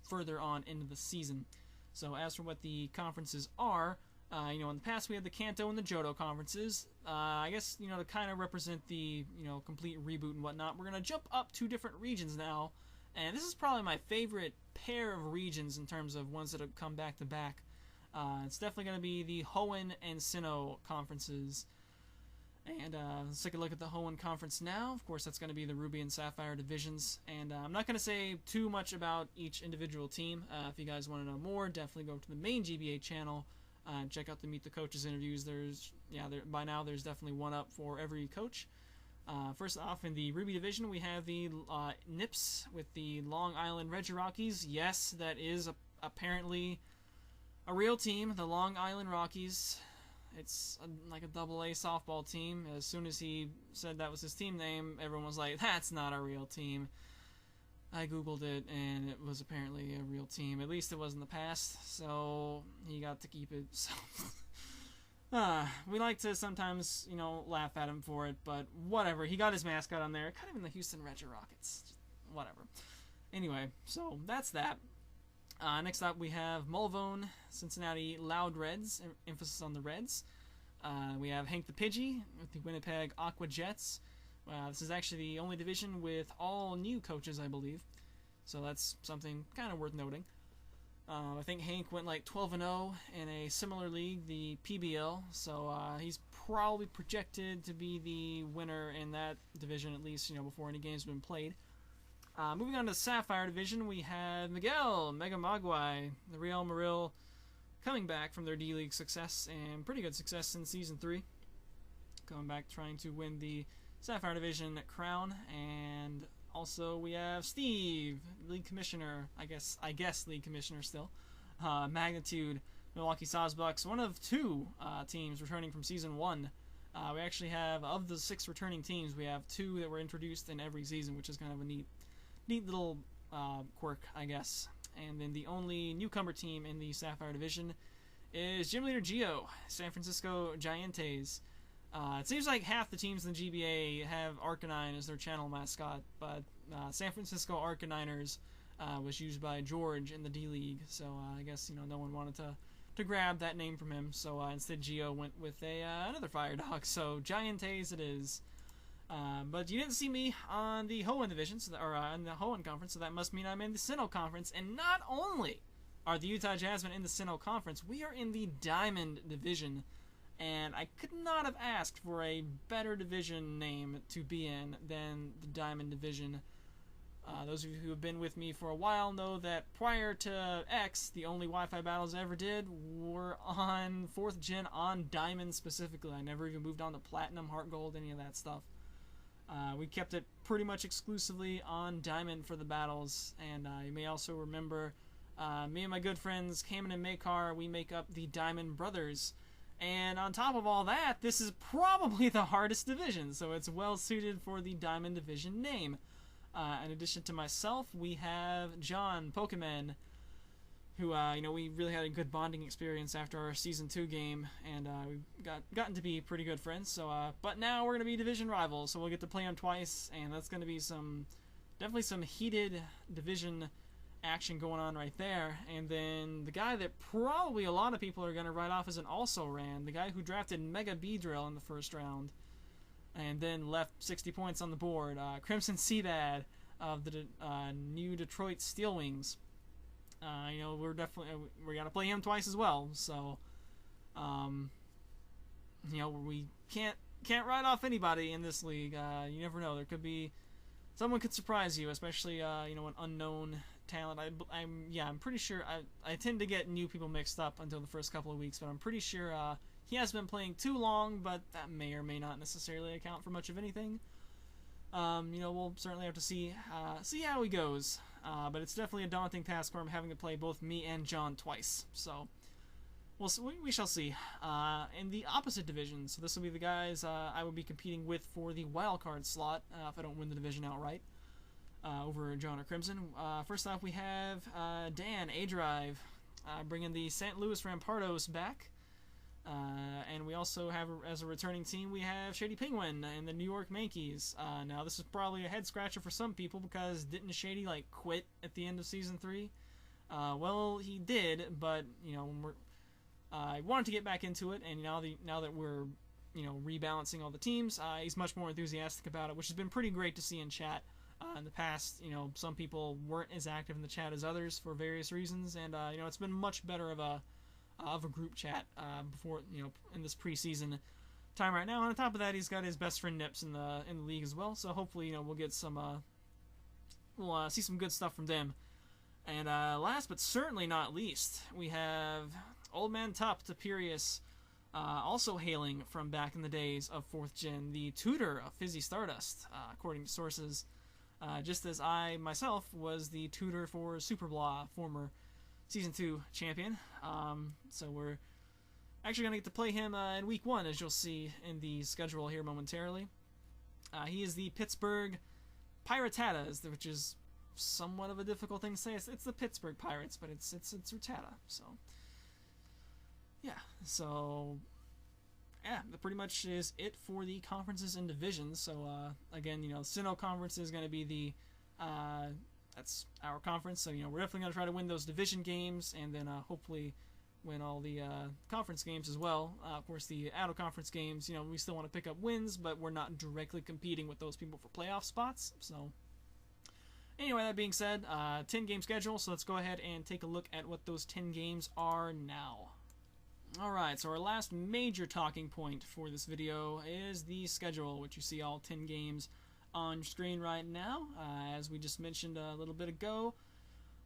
A: further on into the season. So as for what the conferences are, in the past we had the Kanto and the Johto conferences. I guess, to kind of represent the, complete reboot and whatnot, we're going to jump up 2 different regions now. And this is probably my favorite pair of regions in terms of ones that have come back to back. It's definitely going to be the Hoenn and Sinnoh conferences. And let's take a look at the Hoenn conference now. Of course, that's going to be the Ruby and Sapphire divisions. And I'm not going to say too much about each individual team. If you guys want to know more, definitely go to the main GBA channel. Check out the Meet the Coaches interviews. By now there's definitely one up for every coach. First off, in the Ruby division, we have the Nips with the Long Island Regirockies. Yes, that is apparently a real team, the Long Island Rockies. It's like a AA softball team. As soon as he said that was his team name, everyone was like, that's not a real team. I googled it, and it was apparently a real team. At least it was in the past, so he got to keep it. So we like to sometimes, laugh at him for it, but whatever. He got his mascot on there. Kind of in the Houston Regirockies. Whatever. Anyway, so that's that. Next up, we have Mulvone, Cincinnati Loud Reds, emphasis on the Reds. We have Hank the Pidgey with the Winnipeg Aqua Jets. This is actually the only division with all new coaches, I believe. So that's something kind of worth noting. I think Hank went like 12-0 in a similar league, the PBL. So he's probably projected to be the winner in that division, at least, before any games have been played. Moving on to the Sapphire division, we have Miguel Mega Magwai, the Real Maril, coming back from their D-League success, and pretty good success in Season 3. Coming back trying to win the Sapphire division crown. And also we have Steve, league commissioner, I guess league commissioner still. Magnitude, Milwaukee Sawsbucks, one of 2 teams returning from Season 1. We actually have, of the 6 returning teams, we have 2 that were introduced in every season, which is kind of a neat little quirk, I guess. And then the only newcomer team in the Sapphire division is Gym Leader Geo, San Francisco Giants. It seems like half the teams in the GBA have Arcanine as their channel mascot, but San Francisco Arcaniners was used by George in the D-League, so I guess no one wanted to grab that name from him, so instead Geo went with another fire dog, so Giants it is. But you didn't see me on the Hoenn division, or in the Hoenn conference, so that must mean I'm in the Sinnoh conference. And not only are the Utah Jasmine in the Sinnoh conference, we are in the Diamond division. And I could not have asked for a better division name to be in than the Diamond division. Those of you who have been with me for a while know that prior to X, the only Wi-Fi battles I ever did were on 4th Gen on Diamond specifically. I never even moved on to Platinum, Heart Gold, any of that stuff. We kept it pretty much exclusively on Diamond for the battles, and you may also remember me and my good friends Kamen and Makar, we make up the Diamond Brothers. And on top of all that, this is probably the hardest division, so it's well suited for the Diamond division name. In addition to myself, we have John Pokemon, who we really had a good bonding experience after our Season 2 game, and we've gotten to be pretty good friends. So, but now we're gonna be division rivals, so we'll get to play them twice, and that's gonna be definitely some heated division action going on right there. And then the guy that probably a lot of people are gonna write off as an also-ran, the guy who drafted Mega Beedrill in the first round, and then left 60 points on the board, Crimson Seabad of the new Detroit Steelwings. We gotta play him twice as well. So, we can't write off anybody in this league. You never know. There could be someone could surprise you, especially an unknown talent. I'm pretty sure I tend to get new people mixed up until the first couple of weeks, but I'm pretty sure he has been playing too long, but that may or may not necessarily account for much of anything. we'll certainly have to see how he goes. But it's definitely a daunting task for him having to play both me and John twice. So we shall see. In the opposite division, so this will be the guys I will be competing with for the wild card slot if I don't win the division outright over John or Crimson. First off, we have Dan A-Drive bringing the St. Louis Rampardos back. And we also have, as a returning team, we have Shady Penguin and the New York Yankees. Now, this is probably a head-scratcher for some people because didn't Shady, quit at the end of Season 3? Well, he did, but, I wanted to get back into it, and now that we're, rebalancing all the teams, he's much more enthusiastic about it, which has been pretty great to see in chat. In the past, some people weren't as active in the chat as others for various reasons, and, it's been much better of a group chat before, in this preseason time right now. And on top of that, he's got his best friend Nips in the league as well. So hopefully, we'll get some, we'll see some good stuff from them. And last but certainly not least, we have Old Man Tup Tapirius, also hailing from back in the days of 4th Gen, the tutor of Fizzy Stardust, according to sources. Just as I myself was the tutor for Superblah, former Season 2 champion. So we're actually going to get to play him in Week 1, as you'll see in the schedule here momentarily. He is the Pittsburgh Piratatas, which is somewhat of a difficult thing to say. It's the Pittsburgh Pirates, but it's Ratata. So, yeah. So, yeah, that pretty much is it for the conferences and divisions. So, again, Sinnoh Conference is going to be the... that's our conference, so we're definitely going to try to win those division games, and then hopefully win all the conference games as well. Of course, the out-of-conference games, we still want to pick up wins, but we're not directly competing with those people for playoff spots. So, anyway, that being said, 10-game schedule, so let's go ahead and take a look at what those 10 games are now. Alright, so our last major talking point for this video is the schedule, which you see all 10 games on screen right now. As we just mentioned a little bit ago,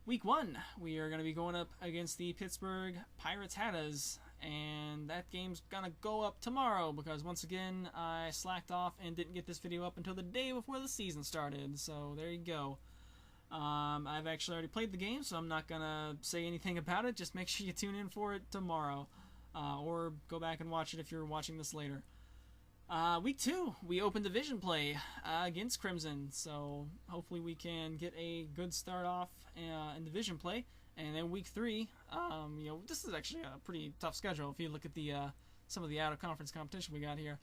A: Week 1, we are going to be going up against the Pittsburgh Piratatas, and that game's going to go up tomorrow because, once again, I slacked off and didn't get this video up until the day before the season started, so there you go. I've actually already played the game, so I'm not going to say anything about it. Just make sure you tune in for it tomorrow, or go back and watch it if you're watching this later. Week 2, we open division play against Crimson, so hopefully we can get a good start off in division play. And then Week 3, this is actually a pretty tough schedule if you look at the some of the out-of-conference competition we got here.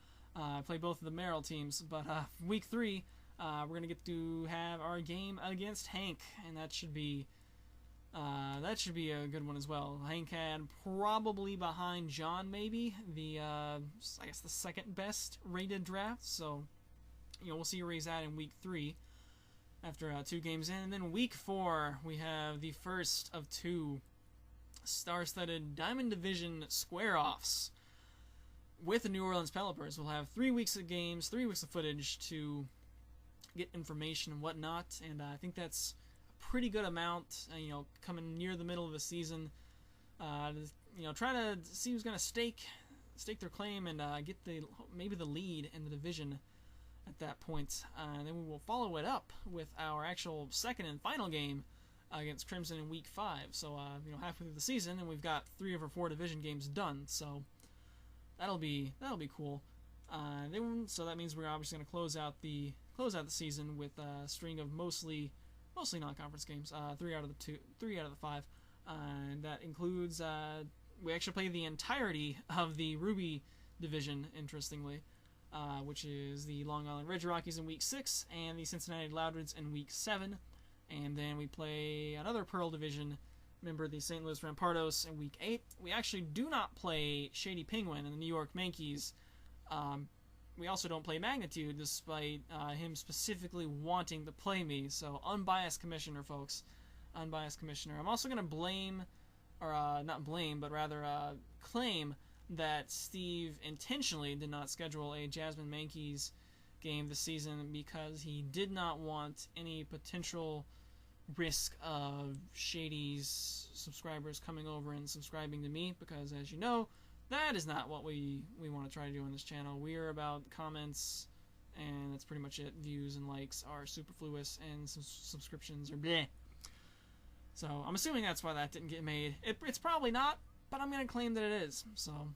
A: Play both of the Merrill teams, but Week 3, we're going to get to have our game against Hank, and that should be a good one as well. Hank had probably behind John, maybe I guess the second best rated draft. So, we'll see where he's at in Week 3 after 2 games in. And then Week 4, we have the first of 2 star-studded Diamond Division square-offs with the New Orleans Pelicans. We'll have 3 weeks of games, 3 weeks of footage to get information and whatnot, and I think that's pretty good amount, coming near the middle of the season, try to see who's going to stake their claim and get maybe the lead in the division at that point. And then we will follow it up with our actual second and final game against Crimson in Week 5. So, halfway through the season, and we've got 3 of our 4 division games done. So that'll be cool. So that means we're obviously going to close out the season with a string of mostly non-conference games, 3 out of the 5, and that includes we actually play the entirety of the Ruby division, interestingly, which is the Long Island Red Rockies in Week 6 and the Cincinnati Loudreds in Week 7, and then we play another Pearl division member, the St. Louis Rampardos, in Week 8. We actually do not play Shady Penguin and the New York Yankees. We also don't play Magnitude, despite him specifically wanting to play me. So, unbiased commissioner, folks. Unbiased commissioner. I'm also going to blame, or not blame, but rather claim that Steve intentionally did not schedule a Jasmine Yankees game this season because he did not want any potential risk of Shady's subscribers coming over and subscribing to me, because, as you know, that is not what we want to try to do on this channel. We are about comments and that's pretty much it. Views and likes are superfluous, and subscriptions are bleh. So I'm assuming that's why that didn't get made. It's probably not, but I'm going to claim that it is. So,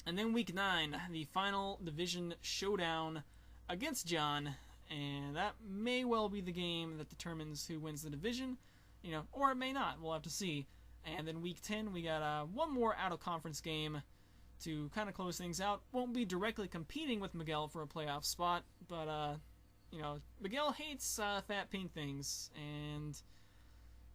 A: and then week 9, the final division showdown against John, and that may well be the game that determines who wins the division, you know, or it may not. We'll have to see. And then week 10, we got one more out-of-conference game to kind of close things out. Won't be directly competing with Miguel for a playoff spot, but, you know, Miguel hates fat pink things, and,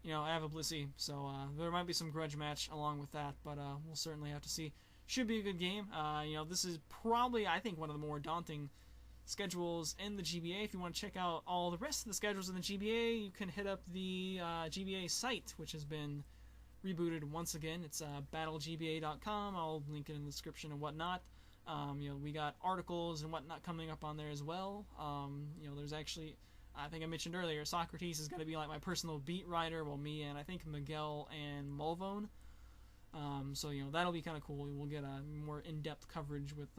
A: you know, Avablissy, so there might be some grudge match along with that, but we'll certainly have to see. Should be a good game. You know, this is probably, I think, one of the more daunting schedules in the GBA. If you want to check out all the rest of the schedules in the GBA, you can hit up the GBA site, which has been rebooted once again. It's battlegba.com. I'll link it in the description and whatnot. You know, we got articles and whatnot coming up on there as well. You know, there's actually, I think I mentioned earlier, Socrates is going to be like my personal beat writer, well, me and I think Miguel and Mulvone. So, you know, that'll be kind of cool. We'll get a more in-depth coverage with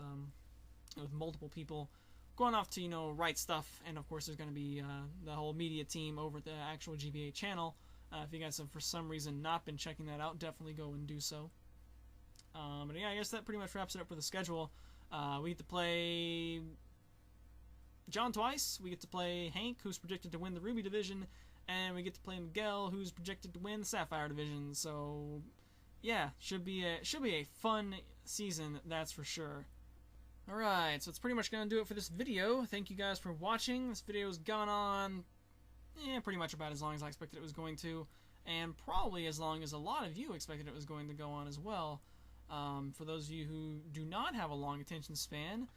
A: multiple people going off to, you know, write stuff, and of course there's going to be the whole media team over at the actual GBA channel. If you guys have for some reason not been checking that out, definitely go and do so. But yeah, I guess that pretty much wraps it up for the schedule. We get to play John twice. We get to play Hank, who's predicted to win the Ruby division, and we get to play Miguel, who's projected to win the Sapphire division. So yeah, should be a fun season, that's for sure. Alright, so it's pretty much going to do it for this video. Thank you guys for watching. This video's gone on pretty much about as long as I expected it was going to, and probably as long as a lot of you expected it was going to go on as well. For those of you who do not have a long attention span,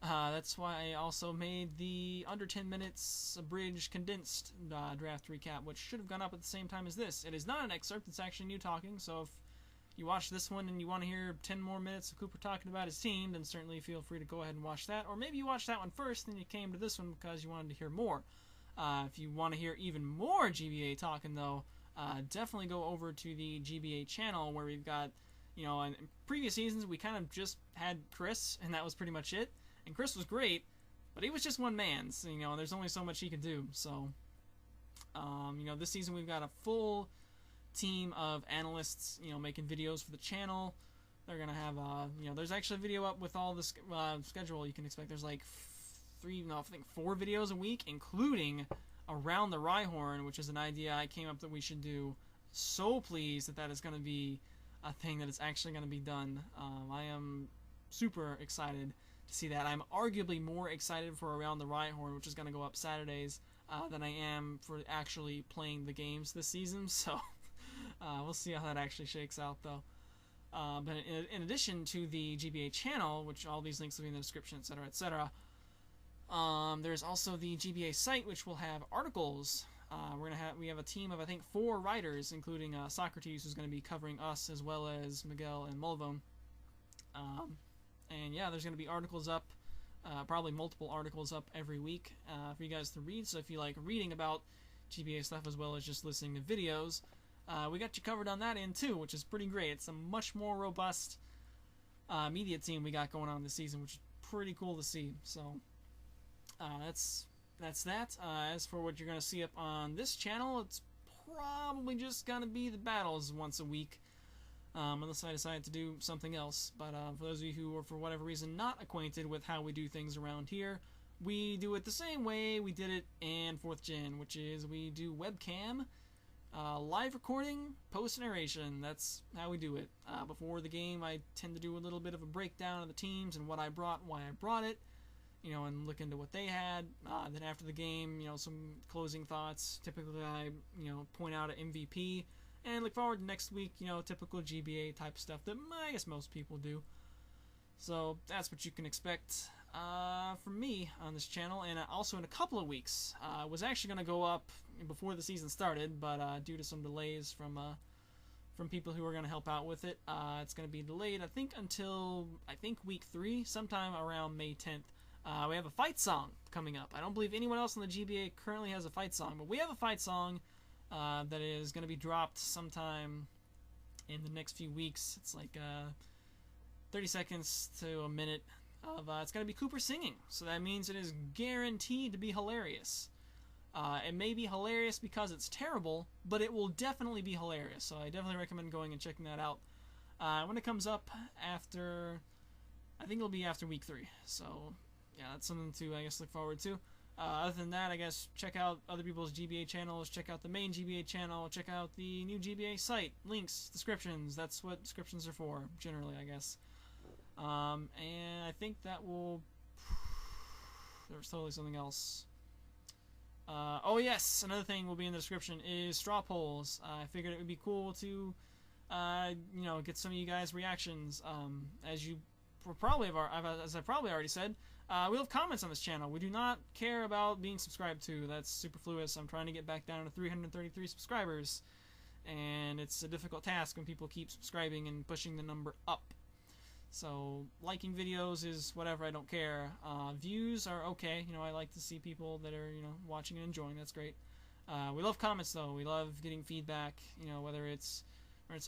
A: that's why I also made the under 10 minutes abridged condensed draft recap, which should have gone up at the same time as this. It is not an excerpt, it's actually new talking, so if you watch this one and you want to hear 10 more minutes of Kooper talking about his team, then certainly feel free to go ahead and watch that. Or maybe you watched that one first and you came to this one because you wanted to hear more. If you want to hear even more GBA talking, though, definitely go over to the GBA channel, where we've got, you know, in previous seasons we kind of just had Chris, and that was pretty much it. And Chris was great, but he was just one man, so, you know, there's only so much he can do. So, you know, this season we've got a full team of analysts, you know, making videos for the channel. They're gonna have, you know, there's actually a video up with all the schedule you can expect. There's like I think 4 videos a week, including Around the Rhyhorn, which is an idea I came up that we should do. So pleased that that is going to be a thing that is actually going to be done. I am super excited to see that. I'm arguably more excited for Around the Rhyhorn, which is going to go up Saturdays, than I am for actually playing the games this season. So we'll see how that actually shakes out, though. But in addition to the GBA channel, which all these links will be in the description, etc., etc., there's also the GBA site, which will have articles. We have a team of, I think, 4 writers, including Socrates, who's going to be covering us, as well as Miguel and Mulvone. And yeah, there's going to be articles up, probably multiple articles up every week for you guys to read. So if you like reading about GBA stuff as well as just listening to videos, we got you covered on that end too, which is pretty great. It's a much more robust media team we got going on this season, which is pretty cool to see. So that's that. As for what you're going to see up on this channel, it's probably just going to be the battles once a week, unless I decide to do something else. But for those of you who are, for whatever reason, not acquainted with how we do things around here, we do it the same way we did it in 4th Gen, which is we do webcam, live recording, post-narration. That's how we do it. Before the game, I tend to do a little bit of a breakdown of the teams and what I brought, why I brought it, you know, and look into what they had. Then after the game, you know, some closing thoughts. Typically, I, you know, point out an MVP and look forward to next week, you know, typical GBA type stuff that I guess most people do. So that's what you can expect from me on this channel. And also in a couple of weeks, was actually going to go up before the season started, but due to some delays from people who are going to help out with it, it's going to be delayed, I think, until, week 3, sometime around May 10th. We have a fight song coming up. I don't believe anyone else in the GBA currently has a fight song, but we have a fight song that is going to be dropped sometime in the next few weeks. It's like 30 seconds to a minute it's going to be Kooper singing. So that means it is guaranteed to be hilarious. It may be hilarious because it's terrible, but it will definitely be hilarious. So I definitely recommend going and checking that out. When it comes up after, I think it'll be after week 3. So yeah, that's something to, I guess, look forward to. Other than that, I guess check out other people's GBA channels, check out the main GBA channel, check out the new GBA site, links, descriptions. That's what descriptions are for, generally, I guess. And I think that will... There's totally something else. Oh yes, another thing will be in the description is straw polls. I figured it would be cool to, you know, get some of you guys' reactions. As you probably have, as I probably already said, we have comments on this channel. We do not care about being subscribed to. That's superfluous. I'm trying to get back down to 333 subscribers, and it's a difficult task when people keep subscribing and pushing the number up. So liking videos is whatever, I don't care. Views are okay. You know, I like to see people that are, you know, watching and enjoying. That's great. We love comments though. We love getting feedback. You know, whether it's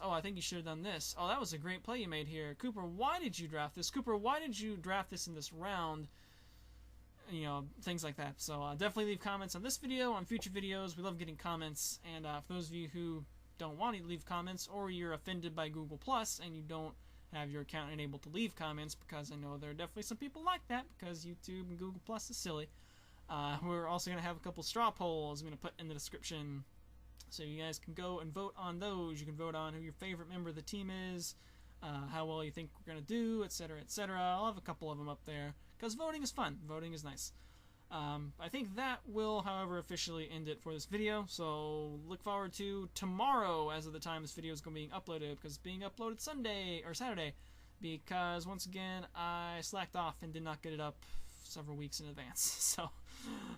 A: oh, I think you should have done this. Oh, that was a great play you made here. Kooper, why did you draft this? Kooper, why did you draft this in this round? You know, things like that. So definitely leave comments on this video, on future videos. We love getting comments. And for those of you who don't want to leave comments, or you're offended by Google Plus and you don't have your account enabled to leave comments, because I know there are definitely some people like that, because YouTube and Google Plus is silly. We're also going to have a couple straw polls I'm going to put in the description, so you guys can go and vote on those. You can vote on who your favorite member of the team is, how well you think we're going to do, etc., etc. I'll have a couple of them up there, because voting is fun. Voting is nice. I think that will, however, officially end it for this video, so look forward to tomorrow as of the time this video is going to be uploaded, because it's being uploaded Sunday, or Saturday, because, once again, I slacked off and did not get it up several weeks in advance, so,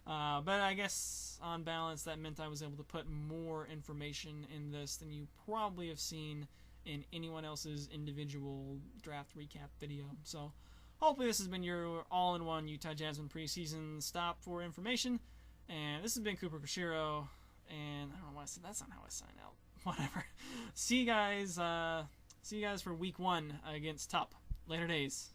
A: but I guess, on balance, that meant I was able to put more information in this than you probably have seen in anyone else's individual draft recap video, so... Hopefully this has been your all-in-one Utah Jasmine preseason stop for information. And this has been Kooper Koshiro. And I don't know why I said that's not how I sign out. Whatever. See you guys for week 1 against Tup. Later days.